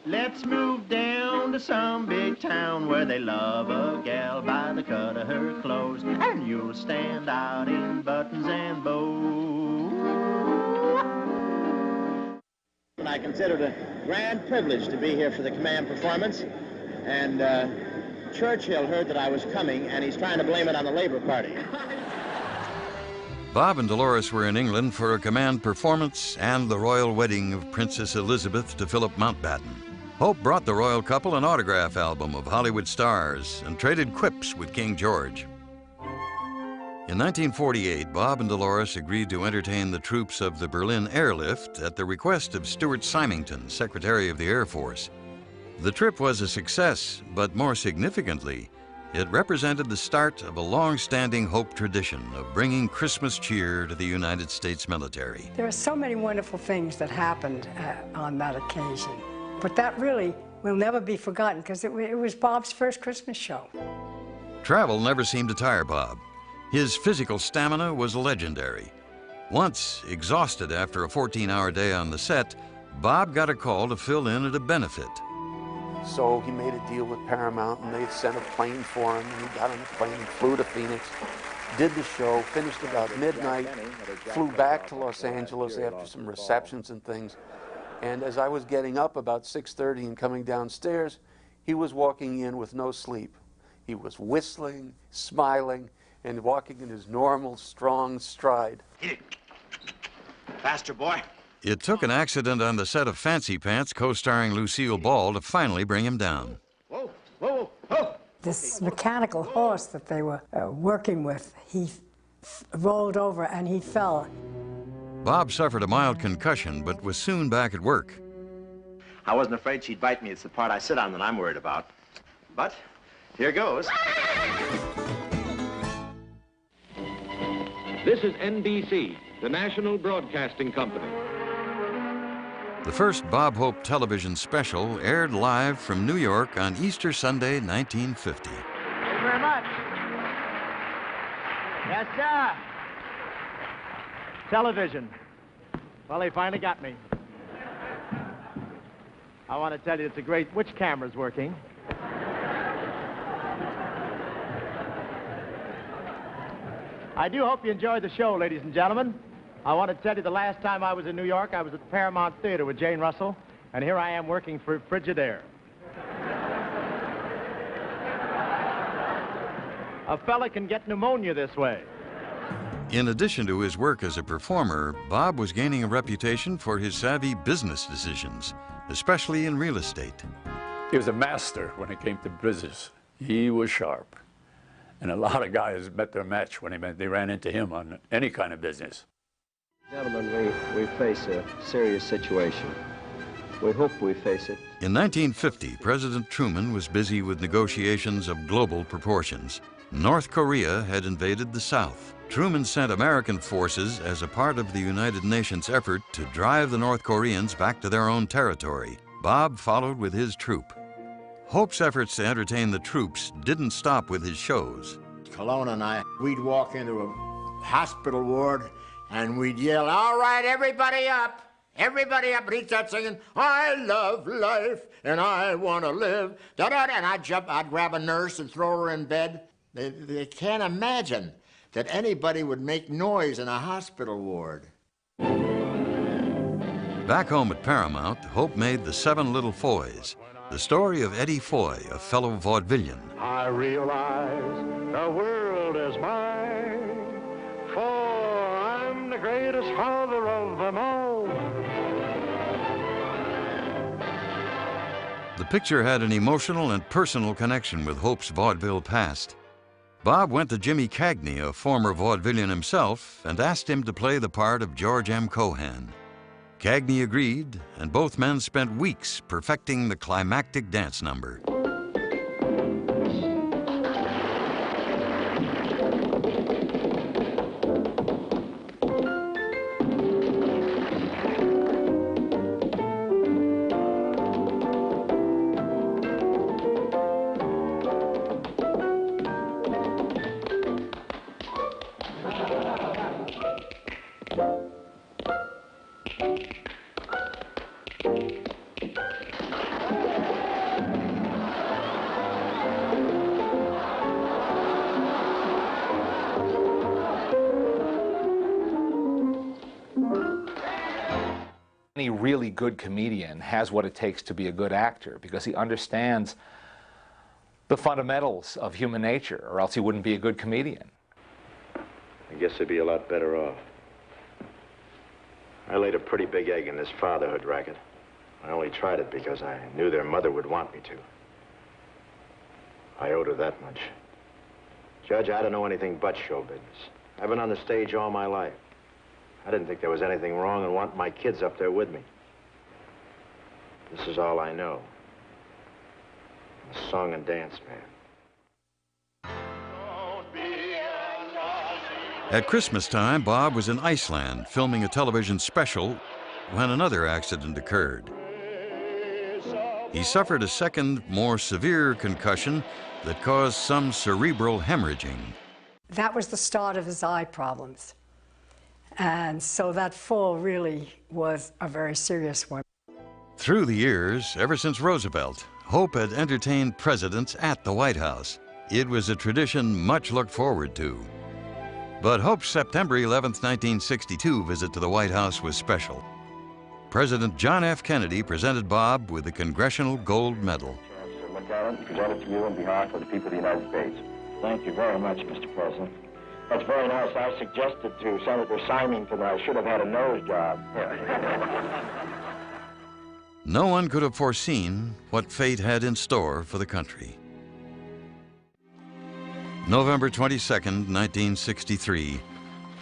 Let's move down to some big town where they love a gal by the cut of her clothes, and you'll stand out in buttons and bows. I consider it a grand privilege to be here for the command performance, and Churchill heard that I was coming, and he's trying to blame it on the Labour Party. Bob and Dolores were in England for a command performance and the royal wedding of Princess Elizabeth to Philip Mountbatten. Hope brought the royal couple an autograph album of Hollywood stars and traded quips with King George. In 1948, Bob and Dolores agreed to entertain the troops of the Berlin Airlift at the request of Stuart Symington, Secretary of the Air Force. The trip was a success, but more significantly, it represented the start of a long-standing Hope tradition of bringing Christmas cheer to the United States military. There are so many wonderful things that happened on that occasion, but that really will never be forgotten because it was Bob's first Christmas show. Travel never seemed to tire Bob. His physical stamina was legendary. Once, exhausted after a 14-hour day on the set, Bob got a call to fill in at a benefit. So he made a deal with Paramount, and they sent a plane for him, and he got on the plane and flew to Phoenix, did the show, finished about midnight, flew back to Los Angeles after some receptions and things. And as I was getting up about 6:30 and coming downstairs, he was walking in with no sleep. He was whistling, smiling, and walking in his normal, strong stride. Hit it. Faster, boy. It took an accident on the set of Fancy Pants, co-starring Lucille Ball, to finally bring him down. Whoa, whoa, whoa. This mechanical horse that they were working with, he rolled over and he fell. Bob suffered a mild concussion, but was soon back at work. I wasn't afraid she'd bite me. It's the part I sit on that I'm worried about. But here goes. This is NBC, the National Broadcasting Company. The first Bob Hope television special aired live from New York on Easter Sunday, 1950. Thank you very much. Yes, sir. Television. Well, they finally got me. I want to tell you it's a great... Which camera's working? I do hope you enjoyed the show, ladies and gentlemen. I want to tell you the last time I was in New York, I was at the Paramount Theater with Jane Russell, and here I am working for Frigidaire. A fella can get pneumonia this way. In addition to his work as a performer, Bob was gaining a reputation for his savvy business decisions, especially in real estate. He was a master when it came to business. He was sharp. And a lot of guys bet their match when they ran into him on any kind of business. Gentlemen, we face a serious situation. We hope we face it. In 1950, President Truman was busy with negotiations of global proportions. North Korea had invaded the South. Truman sent American forces as a part of the United Nations effort to drive the North Koreans back to their own territory. Bob followed with his troop. Hope's efforts to entertain the troops didn't stop with his shows. Cologne and I, we'd walk into a hospital ward and we'd yell, "All right, everybody up! Everybody up!" And he'd start singing, "I love life and I want to live." Da-da-da. And I'd grab a nurse and throw her in bed. They can't imagine that anybody would make noise in a hospital ward. Back home at Paramount, Hope made The Seven Little Foys, the story of Eddie Foy, a fellow vaudevillian. I realize the world is mine, for I'm the greatest father of them all. The picture had an emotional and personal connection with Hope's vaudeville past. Bob went to Jimmy Cagney, a former vaudevillian himself, and asked him to play the part of George M. Cohan. Cagney agreed, and both men spent weeks perfecting the climactic dance number. Any really good comedian has what it takes to be a good actor because he understands the fundamentals of human nature, or else he wouldn't be a good comedian. I guess they'd be a lot better off. I laid a pretty big egg in this fatherhood racket. I only tried it because I knew their mother would want me to. I owed her that much. Judge, I don't know anything but show business. I've been on the stage all my life. I didn't think there was anything wrong in wanting my kids up there with me. This is all I know. I'm a song and dance man. At Christmas time, Bob was in Iceland filming a television special when another accident occurred. He suffered a second, more severe concussion that caused some cerebral hemorrhaging. That was the start of his eye problems. And so that fall really was a very serious one. Through the years, ever since Roosevelt, Hope had entertained presidents at the White House. It was a tradition much looked forward to. But Hope's September 11, 1962 visit to the White House was special. President John F. Kennedy presented Bob with the Congressional Gold Medal. Chancellor McClellan, presented to you on behalf of the people of the United States. Thank you very much, Mr. President. That's very nice. I suggested to Senator Symington that I should have had a nose job. No one could have foreseen what fate had in store for the country. November 22nd, 1963,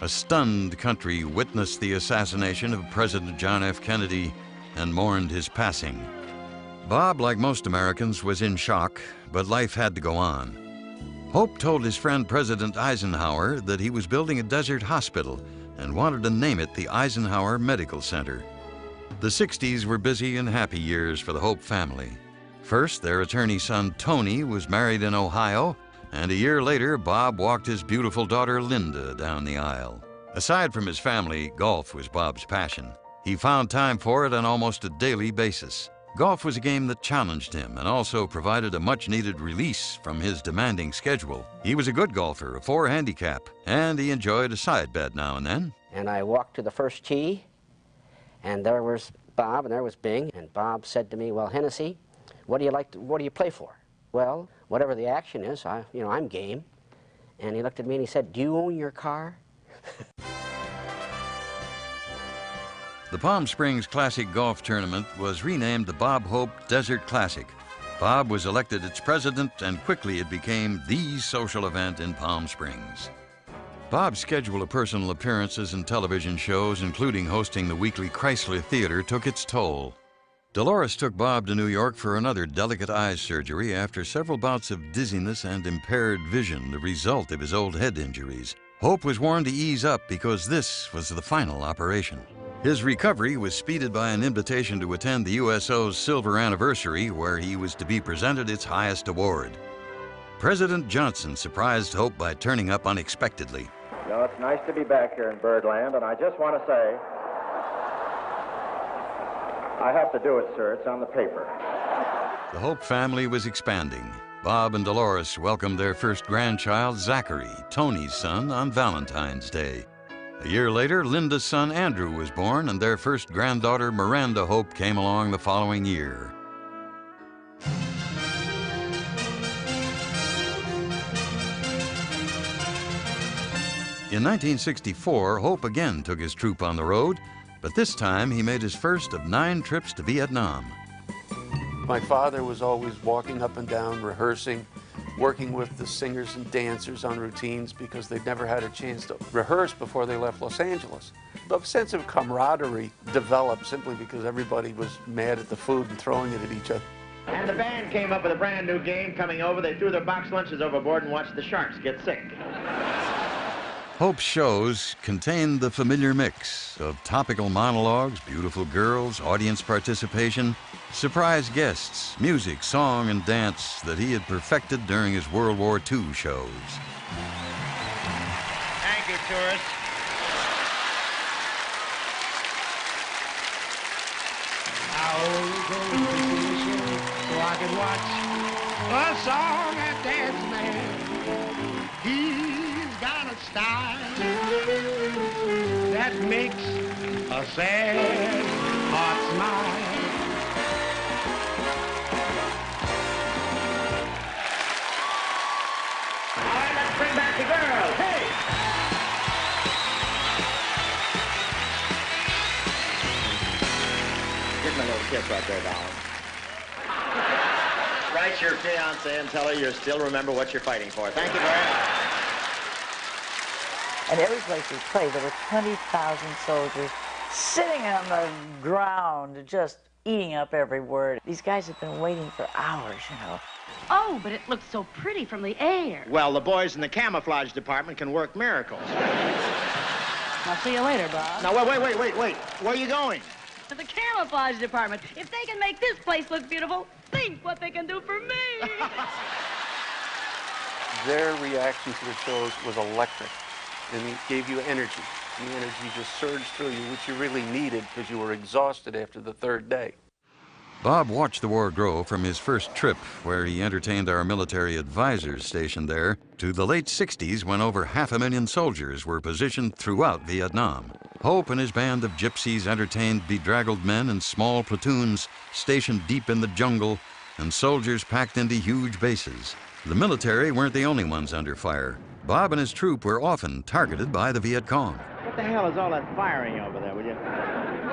a stunned country witnessed the assassination of President John F. Kennedy and mourned his passing. Bob, like most Americans, was in shock, but life had to go on. Hope told his friend President Eisenhower that he was building a desert hospital and wanted to name it the Eisenhower Medical Center. The 60s were busy and happy years for the Hope family. First, their attorney son Tony was married in Ohio, and a year later, Bob walked his beautiful daughter Linda down the aisle. Aside from his family, golf was Bob's passion. He found time for it on almost a daily basis. Golf was a game that challenged him and also provided a much-needed release from his demanding schedule. He was a good golfer, a 4 handicap, and he enjoyed a side bet now and then. And I walked to the first tee, and there was Bob, and there was Bing, and Bob said to me, "Well, Hennessy, what do you play for?" "Well, whatever the action is, I'm game." And he looked at me and he said, "Do you own your car?" The Palm Springs Classic Golf Tournament was renamed the Bob Hope Desert Classic. Bob was elected its president, and quickly it became the social event in Palm Springs. Bob's schedule of personal appearances in television shows, including hosting the weekly Chrysler Theater, took its toll. Dolores took Bob to New York for another delicate eye surgery after several bouts of dizziness and impaired vision, the result of his old head injuries. Hope was warned to ease up because this was the final operation. His recovery was speeded by an invitation to attend the USO's silver anniversary, where he was to be presented its highest award. President Johnson surprised Hope by turning up unexpectedly. You know, it's nice to be back here in Birdland, and I just want to say, I have to do it, sir. It's on the paper. The Hope family was expanding. Bob and Dolores welcomed their first grandchild, Zachary, Tony's son, on Valentine's Day. A year later, Linda's son, Andrew, was born, and their first granddaughter, Miranda Hope, came along the following year. In 1964, Hope again took his troupe on the road, but this time he made his first of 9 trips to Vietnam. My father was always walking up and down, rehearsing, working with the singers and dancers on routines because they'd never had a chance to rehearse before they left Los Angeles. A sense of camaraderie developed simply because everybody was mad at the food and throwing it at each other. And the band came up with a brand new game coming over. They threw their box lunches overboard and watched the sharks get sick. Hope's shows contained the familiar mix of topical monologues, beautiful girls, audience participation, surprise guests, music, song, and dance that he had perfected during his World War II shows. Thank you, tourists. I'll go to the show so I can watch a song and dance man. He's got a style that makes a sad heart smile. All right, let's bring back the girls. Hey! Give me a little kiss right there, darling. Write your fiancée and tell her you still remember what you're fighting for. Thank you very much. And every place we played, there were 20,000 soldiers sitting on the ground, just eating up every word. These guys have been waiting for hours, you know. Oh, but it looks so pretty from the air. Well, the boys in the camouflage department can work miracles. I'll see you later, Bob. Now, wait. Where are you going? To the camouflage department. If they can make this place look beautiful, think what they can do for me. Their reaction to the shows was electric, and it gave you energy. And the energy just surged through you, which you really needed because you were exhausted after the 3rd day. Bob watched the war grow from his first trip, where he entertained our military advisors stationed there, to the late 60s when over 500,000 soldiers were positioned throughout Vietnam. Hope and his band of gypsies entertained bedraggled men in small platoons stationed deep in the jungle and soldiers packed into huge bases. The military weren't the only ones under fire. Bob and his troop were often targeted by the Viet Cong. What the hell is all that firing over there, will you?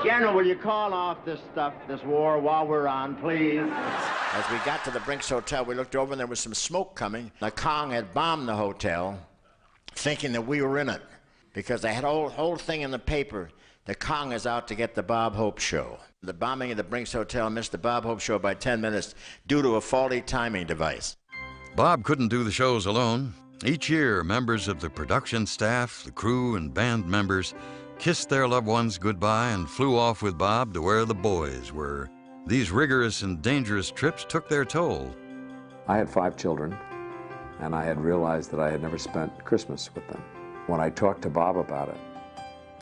General, will you call off this stuff, this war, while we're on, please? As we got to the Brinks Hotel, we looked over and there was some smoke coming. The Cong had bombed the hotel, thinking that we were in it, because they had a whole thing in the paper. The Cong is out to get the Bob Hope show. The bombing of the Brinks Hotel missed the Bob Hope show by 10 minutes due to a faulty timing device. Bob couldn't do the shows alone. Each year, members of the production staff, the crew, and band members kissed their loved ones goodbye and flew off with Bob to where the boys were. These rigorous and dangerous trips took their toll. I had 5 children, and I had realized that I had never spent Christmas with them. When I talked to Bob about it,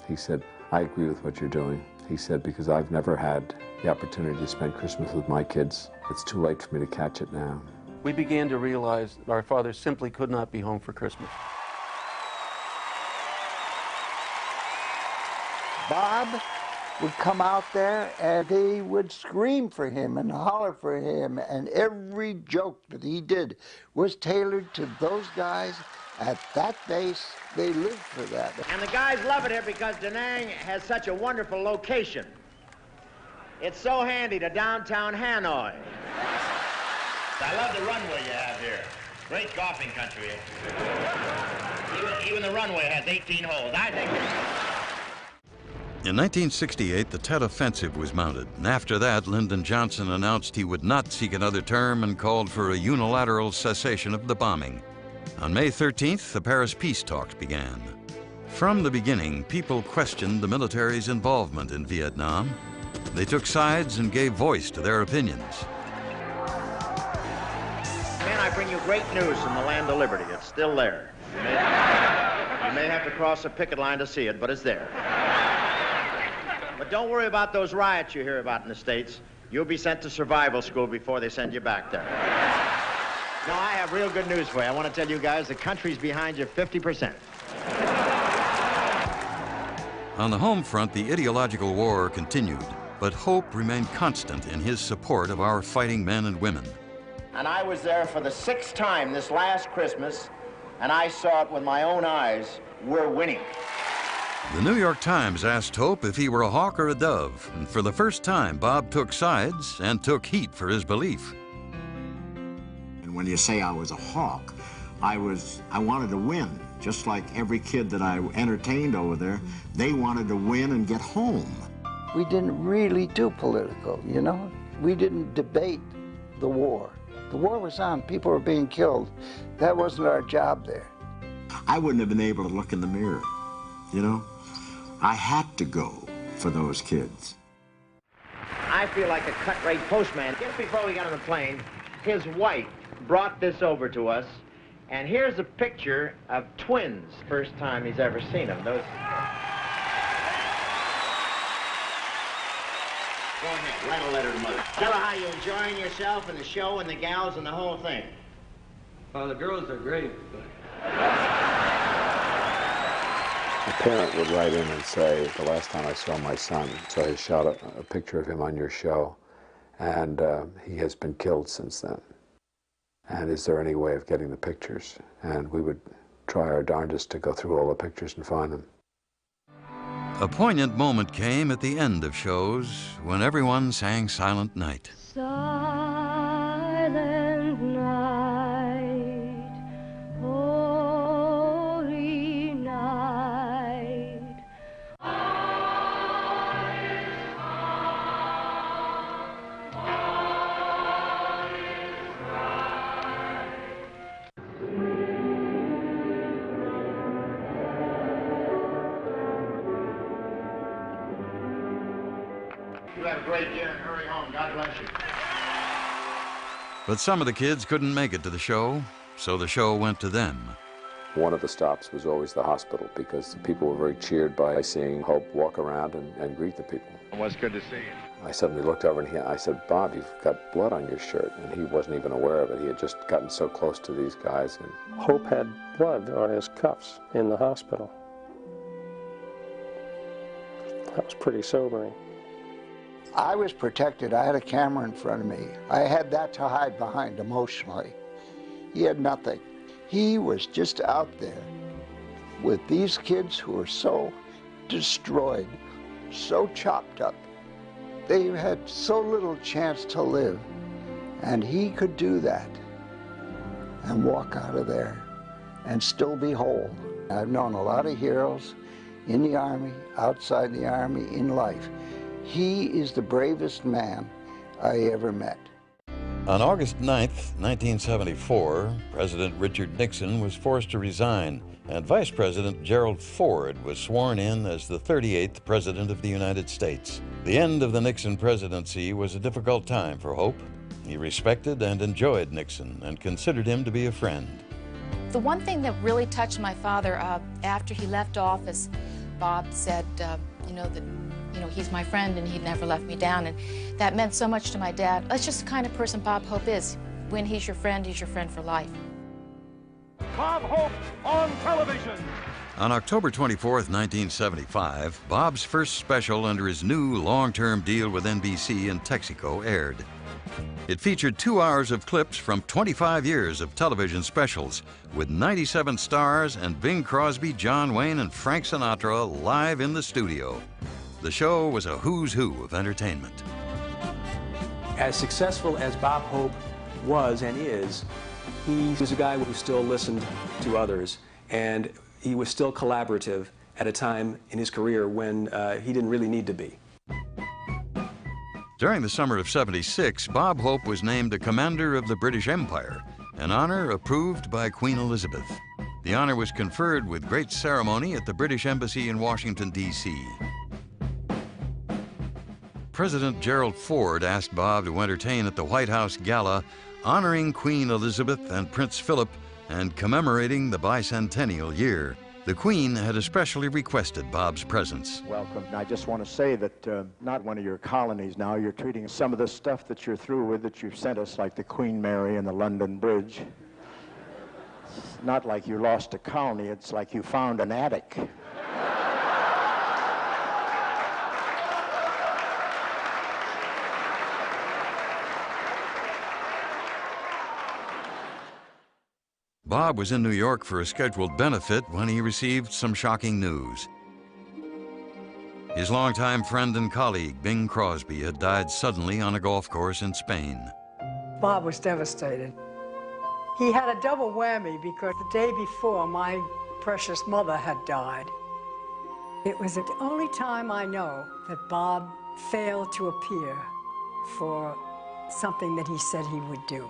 he said, I agree with what you're doing. He said, because I've never had the opportunity to spend Christmas with my kids. It's too late for me to catch it now. We began to realize that our father simply could not be home for Christmas. Bob would come out there and they would scream for him and holler for him, and every joke that he did was tailored to those guys at that base. They lived for that. And the guys love it here because Da Nang has such a wonderful location. It's so handy to downtown Hanoi. I love the runway you have here. Great golfing country. even the runway has 18 holes. I think... In 1968, the Tet Offensive was mounted, and after that, Lyndon Johnson announced he would not seek another term and called for a unilateral cessation of the bombing. On May 13th, the Paris peace talks began. From the beginning, people questioned the military's involvement in Vietnam. They took sides and gave voice to their opinions. Man, I bring you great news from the land of liberty. It's still there. You may have to cross a picket line to see it, but it's there. But don't worry about those riots you hear about in the States. You'll be sent to survival school before they send you back there. Now, I have real good news for you. I want to tell you guys, the country's behind you 50%. On the home front, the ideological war continued, but hope remained constant in his support of our fighting men and women. And I was there for the 6th time this last Christmas, and I saw it with my own eyes. We're winning. The New York Times asked Hope if he were a hawk or a dove, and for the first time, Bob took sides and took heat for his belief. And when you say I was a hawk, I wanted to win. Just like every kid that I entertained over there, they wanted to win and get home. We didn't really do political, you know? We didn't debate the war. The war was on, people were being killed. That wasn't our job there. I wouldn't have been able to look in the mirror, you know? I had to go for those kids. I feel like a cut-rate postman. Just before we got on the plane, his wife brought this over to us, and here's a picture of twins. First time he's ever seen them. Those... Go ahead, write a letter to Mother. Tell her how you're enjoying yourself and the show and the gals and the whole thing. Well, the girls are great, but... A parent would write in and say, the last time I saw my son, so I shot a picture of him on your show, and he has been killed since then. And is there any way of getting the pictures? And we would try our darndest to go through all the pictures and find them. A poignant moment came at the end of shows when everyone sang Silent Night. Silent night, holy night. All is calm, all is right. You have a great year and hurry home. God bless you. But some of the kids couldn't make it to the show, so the show went to them. One of the stops was always the hospital because the people were very cheered by seeing Hope walk around and greet the people. It was good to see you. I suddenly looked over and I said, Bob, you've got blood on your shirt. And he wasn't even aware of it. He had just gotten so close to these guys. And Hope had blood on his cuffs in the hospital. That was pretty sobering. I was protected. I had a camera in front of me. I had that to hide behind emotionally. He had nothing. He was just out there with these kids who were so destroyed, so chopped up. They had so little chance to live, and he could do that and walk out of there and still be whole. I've known a lot of heroes in the Army, outside the Army, in life. He is the bravest man I ever met. On August 9th, 1974, President Richard Nixon was forced to resign, and Vice President Gerald Ford was sworn in as the 38th President of the United States. The end of the Nixon presidency was a difficult time for Hope. He respected and enjoyed Nixon and considered him to be a friend. The one thing that really touched my father after he left office, Bob said, he's my friend and he never left me down, and that meant so much to my dad. That's just the kind of person Bob Hope is. When he's your friend for life. Bob Hope on television. On October 24th, 1975, Bob's first special under his new long-term deal with NBC in Texaco aired. It featured 2 hours of clips from 25 years of television specials, with 97 stars and Bing Crosby, John Wayne, and Frank Sinatra live in the studio. The show was a who's who of entertainment. As successful as Bob Hope was and is, he was a guy who still listened to others. And he was still collaborative at a time in his career when he didn't really need to be. During the summer of '76, Bob Hope was named a Commander of the British Empire, an honor approved by Queen Elizabeth. The honor was conferred with great ceremony at the British Embassy in Washington, D.C. President Gerald Ford asked Bob to entertain at the White House Gala, honoring Queen Elizabeth and Prince Philip and commemorating the bicentennial year. The Queen had especially requested Bob's presence. Welcome. I just want to say that not one of your colonies now, you're treating some of the stuff that you're through with that you've sent us, like the Queen Mary and the London Bridge. It's not like you lost a colony, it's like you found an attic. Bob was in New York for a scheduled benefit when he received some shocking news. His longtime friend and colleague, Bing Crosby, had died suddenly on a golf course in Spain. Bob was devastated. He had a double whammy because the day before, my precious mother had died. It was the only time I know that Bob failed to appear for something that he said he would do.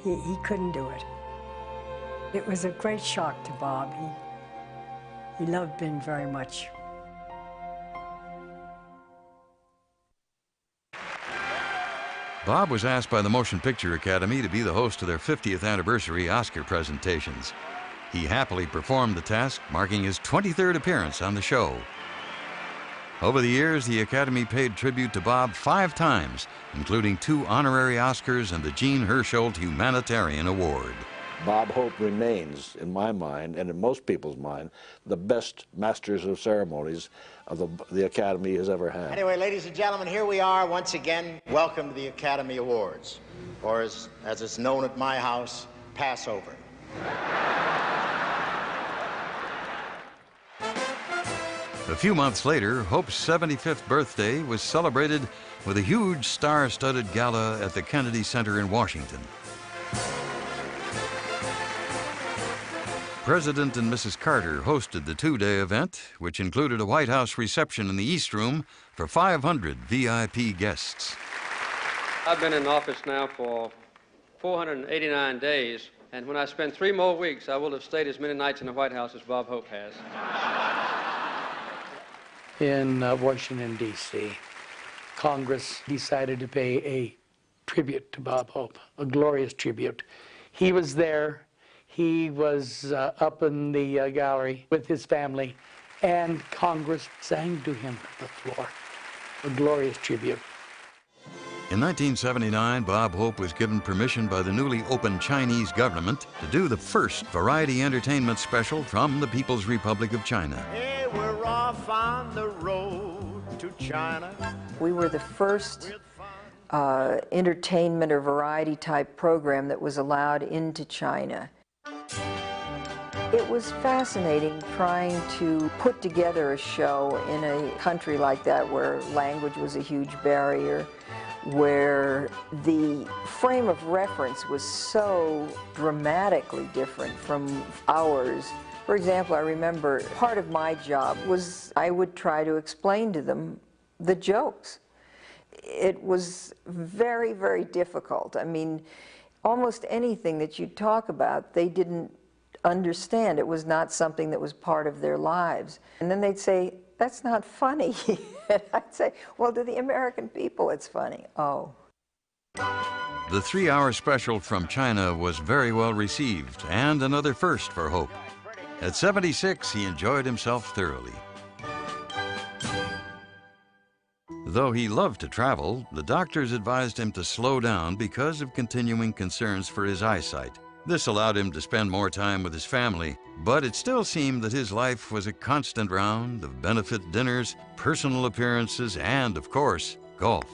He couldn't do it. It was a great shock to Bob. He loved Bing very much. Bob was asked by the Motion Picture Academy to be the host of their 50th anniversary Oscar presentations. He happily performed the task, marking his 23rd appearance on the show. Over the years, the Academy paid tribute to Bob 5 times, including 2 honorary Oscars and the Jean Hersholt Humanitarian Award. Bob Hope remains, in my mind, and in most people's mind, the best masters of ceremonies of the Academy has ever had. Anyway, ladies and gentlemen, here we are once again. Welcome to the Academy Awards, or as it's known at my house, Passover. A few months later, Hope's 75th birthday was celebrated with a huge star-studded gala at the Kennedy Center in Washington. President and Mrs. Carter hosted the 2-day event, which included a White House reception in the East Room for 500 VIP guests. I've been in office now for 489 days, and when I spend 3 more weeks, I will have stayed as many nights in the White House as Bob Hope has. In Washington, D.C., Congress decided to pay a tribute to Bob Hope, a glorious tribute. He was there. He was up in the gallery with his family, and Congress sang to him from the floor. A glorious tribute. In 1979, Bob Hope was given permission by the newly opened Chinese government to do the first variety entertainment special from the People's Republic of China. Hey, we're off on the road to China. We were the first entertainment or variety type program that was allowed into China. It was fascinating trying to put together a show in a country like that where language was a huge barrier, where the frame of reference was so dramatically different from ours. For example, I remember part of my job was I would try to explain to them the jokes. It was very, very difficult. I mean, almost anything that you talk about, they didn't understand. It was not something that was part of their lives. And then they'd say, that's not funny. And I'd say, well, to the American people, it's funny. Oh. The 3-hour special from China was very well received, and another first for Hope. At 76, he enjoyed himself thoroughly. Though he loved to travel, the doctors advised him to slow down because of continuing concerns for his eyesight. This allowed him to spend more time with his family, but it still seemed that his life was a constant round of benefit dinners, personal appearances, and, of course, golf.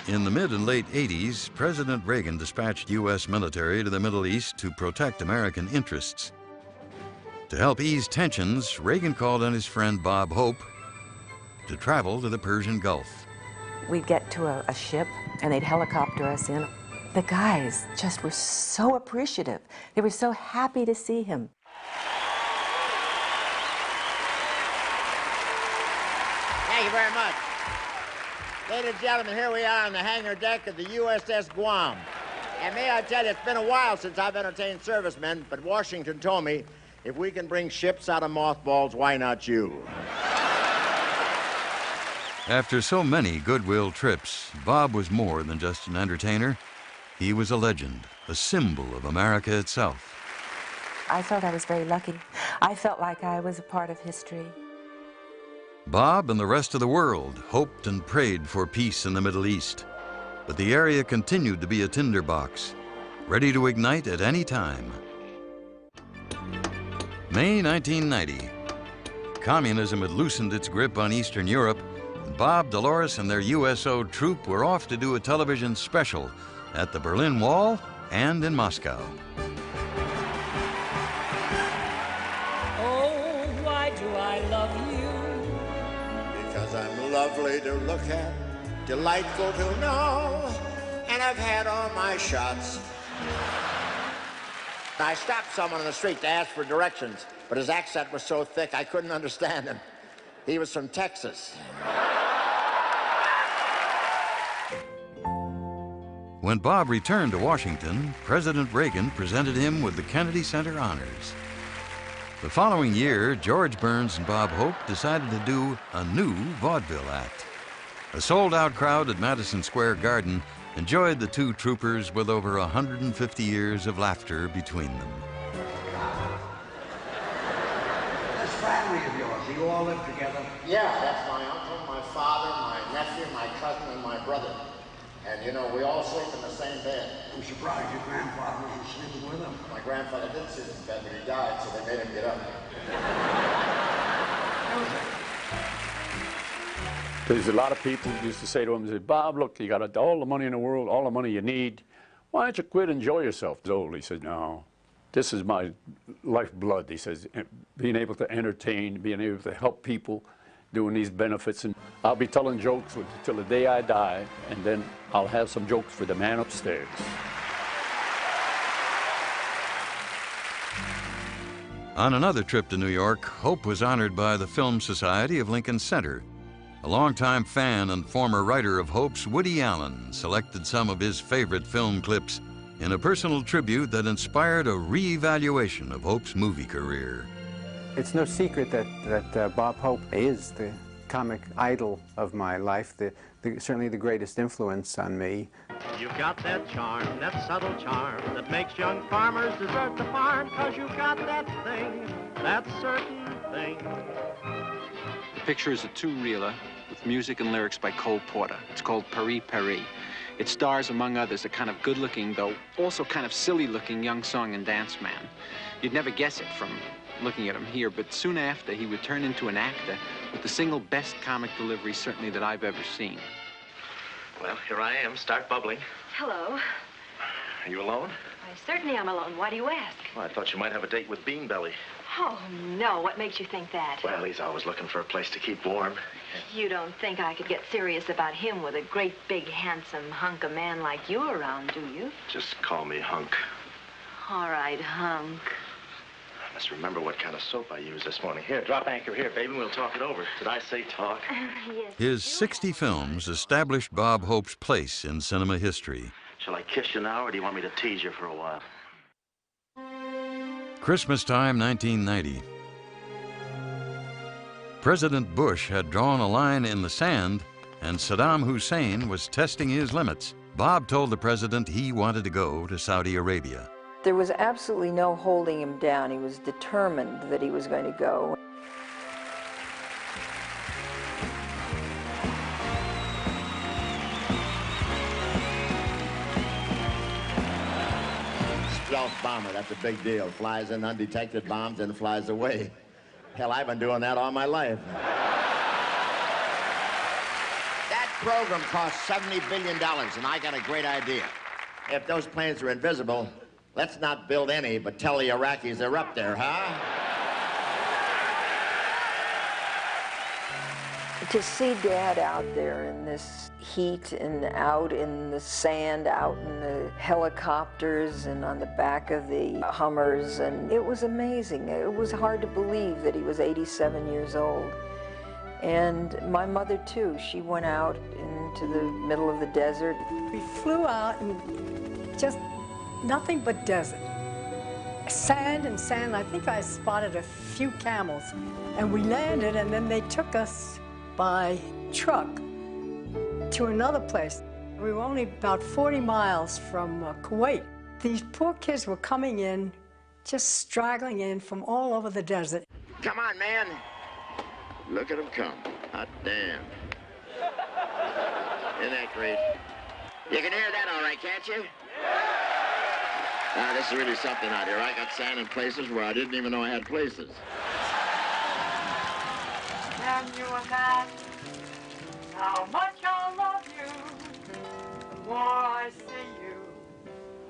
In the mid and late 80s, President Reagan dispatched U.S. military to the Middle East to protect American interests. To help ease tensions, Reagan called on his friend Bob Hope to travel to the Persian Gulf. We'd get to a ship, and they'd helicopter us in. The guys just were so appreciative. They were so happy to see him. Thank you very much. Ladies and gentlemen, here we are on the hangar deck of the USS Guam. And may I tell you, it's been a while since I've entertained servicemen, but Washington told me, if we can bring ships out of mothballs, why not you? After so many goodwill trips, Bob was more than just an entertainer. He was a legend, a symbol of America itself. I felt I was very lucky. I felt like I was a part of history. Bob and the rest of the world hoped and prayed for peace in the Middle East. But the area continued to be a tinderbox, ready to ignite at any time. May 1990. Communism had loosened its grip on Eastern Europe, and Bob, Dolores, and their USO troupe were off to do a television special at the Berlin Wall and in Moscow. Oh, why do I love you? Because I'm lovely to look at, delightful to know, and I've had all my shots. I stopped someone on the street to ask for directions, but his accent was so thick I couldn't understand him. He was from Texas. When Bob returned to Washington, President Reagan presented him with the Kennedy Center Honors. The following year, George Burns and Bob Hope decided to do a new vaudeville act. A sold-out crowd at Madison Square Garden enjoyed the two troopers with over 150 years of laughter between them. This family of yours, do you all live together? Yeah, that's my uncle, my father, my nephew, my cousin, and my brother. And you know, we all sleep in the same bed. I'm surprised your grandfather wasn't sleeping with them. My grandfather did sleep in bed, but he died, so they made him get up. There's a lot of people who used to say to him, Bob, look, you got all the money in the world, all the money you need. Why don't you quit and enjoy yourself? He's old. He said, no, this is my lifeblood. He says, being able to entertain, being able to help people, doing these benefits. And I'll be telling jokes till the day I die, and then I'll have some jokes for the man upstairs. On another trip to New York, Hope was honored by the Film Society of Lincoln Center. A longtime fan and former writer of Hope's, Woody Allen, selected some of his favorite film clips in a personal tribute that inspired a re-evaluation of Hope's movie career. It's no secret that Bob Hope is the comic idol of my life, certainly the greatest influence on me. You've got that charm, that subtle charm, that makes young farmers desert the farm, 'cause you've got that thing, that certain thing. The picture is a two-reeler with music and lyrics by Cole Porter. It's called Paris, Paris. It stars, among others, a kind of good-looking, though also kind of silly-looking young song and dance man. You'd never guess it from looking at him here, but soon after, he would turn into an actor with the single best comic delivery, certainly, that I've ever seen. Well, here I am. Start bubbling. Hello. Are you alone? I certainly am alone. Why do you ask? Well, I thought you might have a date with Bean Belly. Oh, no. What makes you think that? Well, he's always looking for a place to keep warm. You don't think I could get serious about him with a great, big, handsome hunk of man like you around, do you? Just call me Hunk. All right, hunk. I must remember what kind of soap I used this morning. Here, drop anchor here, baby, and we'll talk it over. Did I say talk? Yes. His 60 films established Bob Hope's place in cinema history. Shall I kiss you now, or do you want me to tease you for a while? Christmas time, 1990. President Bush had drawn a line in the sand, and Saddam Hussein was testing his limits. Bob told the president he wanted to go to Saudi Arabia. There was absolutely no holding him down. He was determined that he was going to go. Stealth bomber, that's a big deal. Flies in undetected bombs and flies away. Hell, I've been doing that all my life. That program cost $70 billion, and I got a great idea. If those planes are invisible, let's not build any, but tell the Iraqis they're up there, huh? To see Dad out there in this heat and out in the sand, out in the helicopters and on the back of the Hummers, and it was amazing. It was hard to believe that he was 87 years old. And my mother too, she went out into the middle of the desert. We flew out and just nothing but desert. Sand and sand. I think I spotted a few camels. And we landed, and then they took us by truck to another place. We were only about 40 miles from Kuwait. These poor kids were coming in, just straggling in from all over the desert. Come on, man. Look at them come. Hot damn. Isn't that great? You can hear that all right, can't you? This is really something out here. I got sand in places where I didn't even know I had places. And you imagine how much I love you, the more I see you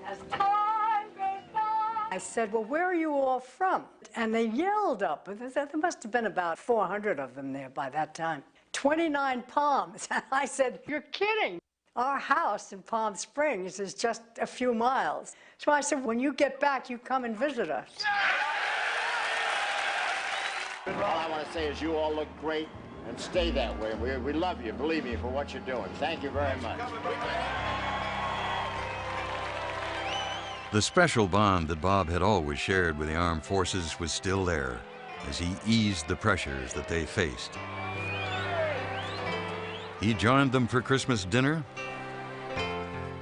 as time goes by. I said, well, where are you all from? And they yelled up. There must have been about 400 of them there by that time. 29 palms. And I said, you're kidding. Our house in Palm Springs is just a few miles. So I said, when you get back, you come and visit us. All I want to say is you all look great and stay that way. We love you, believe me, for what you're doing. Thank you very much. The special bond that Bob had always shared with the armed forces was still there as he eased the pressures that they faced. He joined them for Christmas dinner,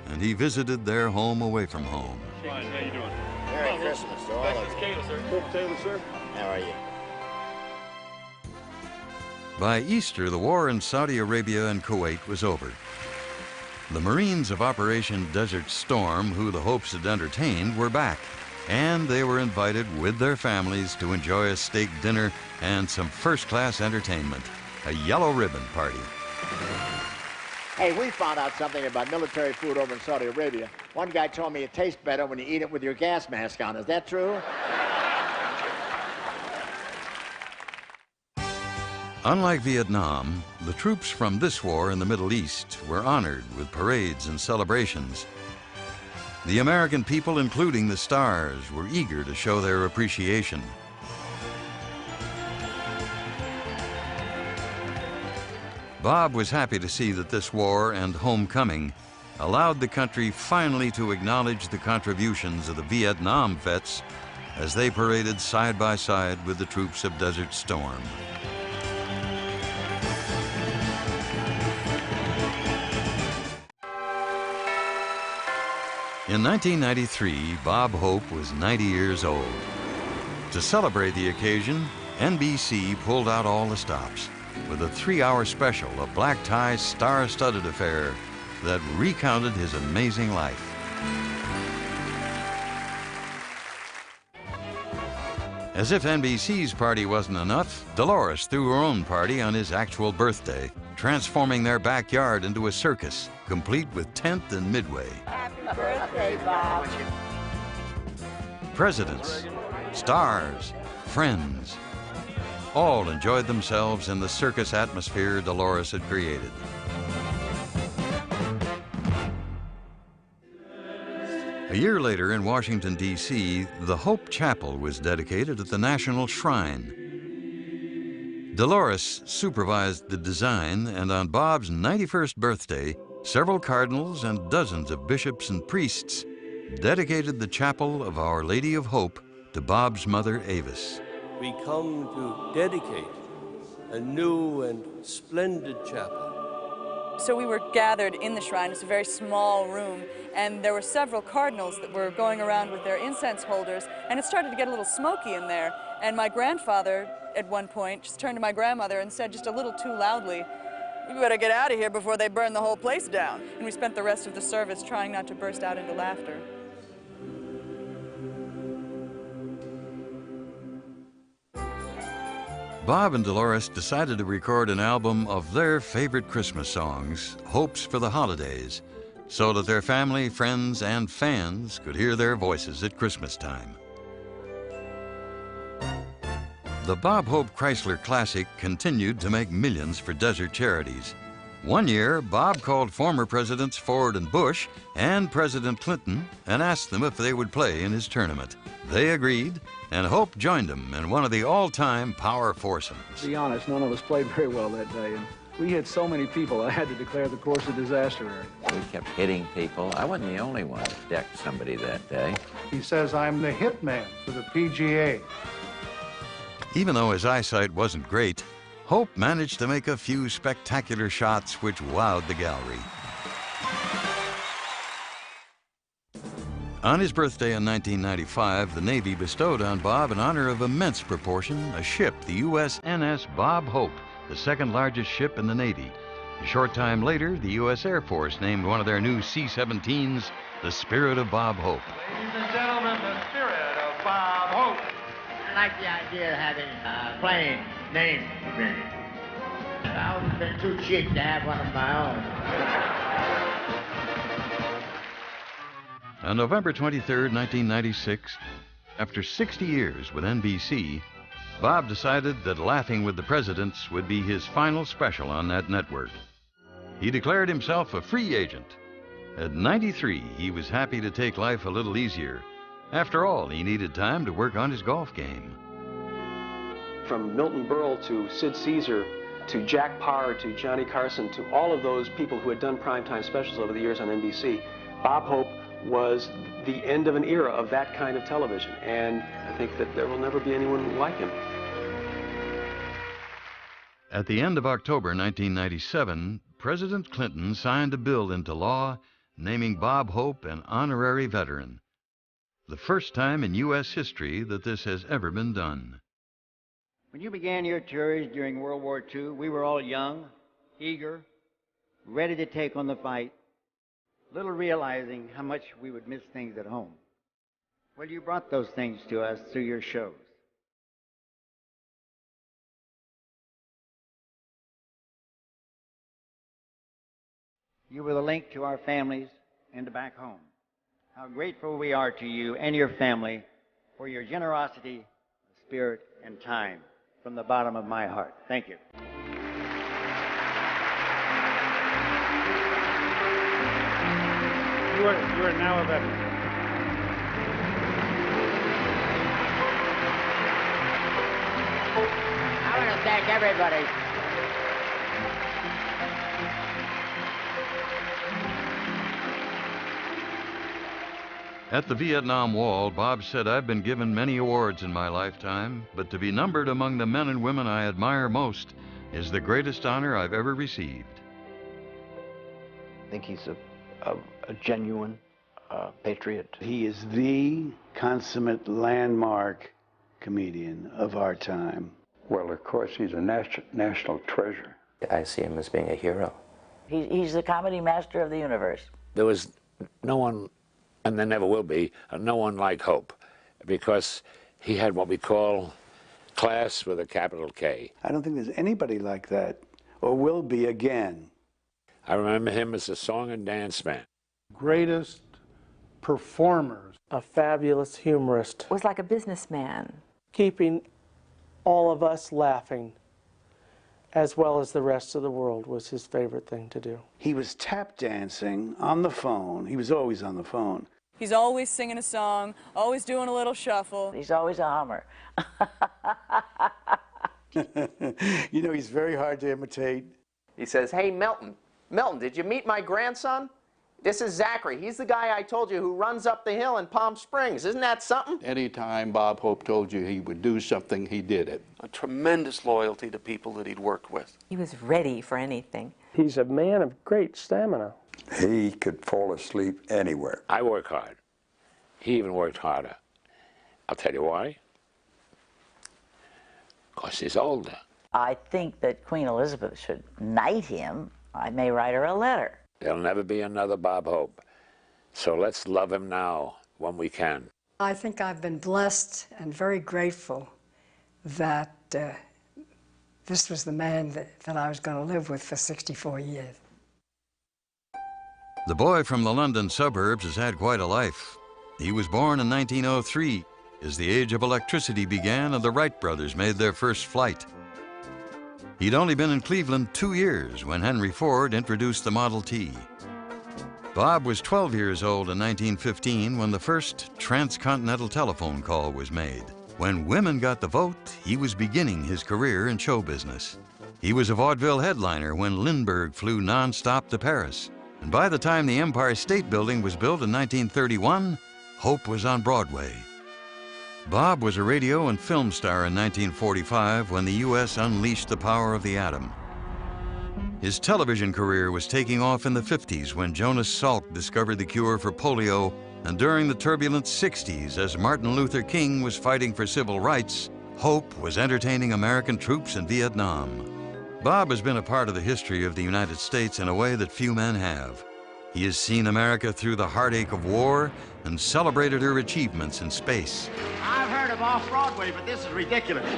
and he visited their home away from home. Fine, how you doing? Merry Christmas to all of you. Taylor, sir. Taylor, sir. How are you? By Easter, the war in Saudi Arabia and Kuwait was over. The Marines of Operation Desert Storm, who the Hopes had entertained, were back, and they were invited with their families to enjoy a steak dinner and some first-class entertainment, a yellow ribbon party. Hey, we found out something about military food over in Saudi Arabia. One guy told me it tastes better when you eat it with your gas mask on. Is that true? Unlike Vietnam, the troops from this war in the Middle East were honored with parades and celebrations. The American people, including the stars, were eager to show their appreciation. Bob was happy to see that this war and homecoming allowed the country finally to acknowledge the contributions of the Vietnam vets as they paraded side by side with the troops of Desert Storm. In 1993, Bob Hope was 90 years old. To celebrate the occasion, NBC pulled out all the stops with a 3-hour special, a black-tie, star-studded affair that recounted his amazing life. As if NBC's party wasn't enough, Dolores threw her own party on his actual birthday, transforming their backyard into a circus, complete with tent and midway. Happy birthday, Bob. Presidents, stars, friends, all enjoyed themselves in the circus atmosphere Dolores had created. A year later in Washington, D.C., the Hope Chapel was dedicated at the National Shrine. Dolores supervised the design, and on Bob's 91st birthday, several cardinals and dozens of bishops and priests dedicated the Chapel of Our Lady of Hope to Bob's mother, Avis. We come to dedicate a new and splendid chapel. So we were gathered in the shrine. It's a very small room, and there were several cardinals that were going around with their incense holders, and it started to get a little smoky in there. And my grandfather, at one point, just turned to my grandmother and said just a little too loudly, "We better get out of here before they burn the whole place down." And we spent the rest of the service trying not to burst out into laughter. Bob and Dolores decided to record an album of their favorite Christmas songs, Hopes for the Holidays, so that their family, friends, and fans could hear their voices at Christmas time. The Bob Hope Chrysler Classic continued to make millions for desert charities. One year, Bob called former Presidents Ford and Bush and President Clinton and asked them if they would play in his tournament. They agreed, and Hope joined them in one of the all-time power foursomes. To be honest, none of us played very well that day, and we hit so many people I had to declare the course a disaster area. We kept hitting people. I wasn't the only one that decked somebody that day. He says I'm the hitman for the PGA. Even though his eyesight wasn't great, Hope managed to make a few spectacular shots which wowed the gallery. On his birthday in 1995, the Navy bestowed on Bob in honor of immense proportion a ship, the USNS Bob Hope, the second largest ship in the Navy. A short time later, the U.S. Air Force named one of their new C-17s the Spirit of Bob Hope. Ladies and gentlemen, the Spirit of Bob Hope. I like the idea of having a plane named me. I've always been too cheap to have one of my own. On November 23, 1996, after 60 years with NBC, Bob decided that Laughing with the Presidents would be his final special on that network. He declared himself a free agent. At 93, he was happy to take life a little easier. After all, he needed time to work on his golf game. From Milton Berle to Sid Caesar to Jack Parr to Johnny Carson to all of those people who had done primetime specials over the years on NBC, Bob Hope was the end of an era of that kind of television, and I think that there will never be anyone like him. At the end of October 1997, President Clinton signed a bill into law naming Bob Hope an honorary veteran. The first time in U.S. history that this has ever been done. When you began your tours during World War II, we were all young, eager, ready to take on the fight, little realizing how much we would miss things at home. Well, you brought those things to us through your shows. You were the link to our families and to back home. How grateful we are to you and your family for your generosity, spirit, and time from the bottom of my heart. Thank you. You are now a veteran. I want to thank everybody. At the Vietnam Wall, Bob said, "I've been given many awards in my lifetime, but to be numbered among the men and women I admire most is the greatest honor I've ever received." I think he's a genuine patriot. He is the consummate landmark comedian of our time. Well, of course, he's a national treasure. I see him as being a hero. He's the comedy master of the universe. There was no one, and there never will be, no one like Hope, because he had what we call class with a capital K. I don't think there's anybody like that, or will be again. I remember him as a song and dance man. Greatest performers. A fabulous humorist. Was like a businessman. Keeping all of us laughing, as well as the rest of the world, was his favorite thing to do. He was tap dancing on the phone. He was always on the phone. He's always singing a song, always doing a little shuffle. He's always a hummer. You know, he's very hard to imitate. He says, "Hey, Milton, did you meet my grandson? This is Zachary. He's the guy I told you who runs up the hill in Palm Springs. Isn't that something?" Anytime Bob Hope told you he would do something, he did it. A tremendous loyalty to people that he'd worked with. He was ready for anything. He's a man of great stamina. He could fall asleep anywhere. I work hard. He even worked harder. I'll tell you why. Because he's older. I think that Queen Elizabeth should knight him. I may write her a letter. There'll never be another Bob Hope. So let's love him now when we can. I think I've been blessed and very grateful that this was the man that I was going to live with for 64 years. The boy from the London suburbs has had quite a life. He was born in 1903 as the age of electricity began and the Wright brothers made their first flight. He'd only been in Cleveland 2 years when Henry Ford introduced the Model T. Bob was 12 years old in 1915 when the first transcontinental telephone call was made. When women got the vote, he was beginning his career in show business. He was a vaudeville headliner when Lindbergh flew nonstop to Paris. And by the time the Empire State Building was built in 1931, Hope was on Broadway. Bob was a radio and film star in 1945 when the U.S. unleashed the power of the atom. His television career was taking off in the 50s when Jonas Salk discovered the cure for polio, and during the turbulent 60s as Martin Luther King was fighting for civil rights, Hope was entertaining American troops in Vietnam. Bob has been a part of the history of the United States in a way that few men have. He has seen America through the heartache of war and celebrated her achievements in space. I've heard of off-Broadway, but this is ridiculous.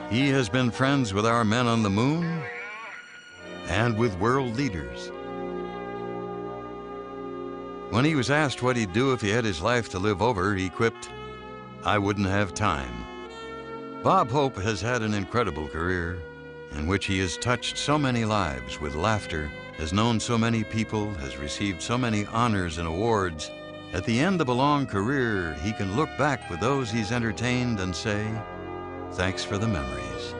He has been friends with our men on the moon and with world leaders. When he was asked what he'd do if he had his life to live over, he quipped, "I wouldn't have time." Bob Hope has had an incredible career in which he has touched so many lives with laughter, has known so many people, has received so many honors and awards. At the end of a long career, he can look back with those he's entertained and say, thanks for the memories.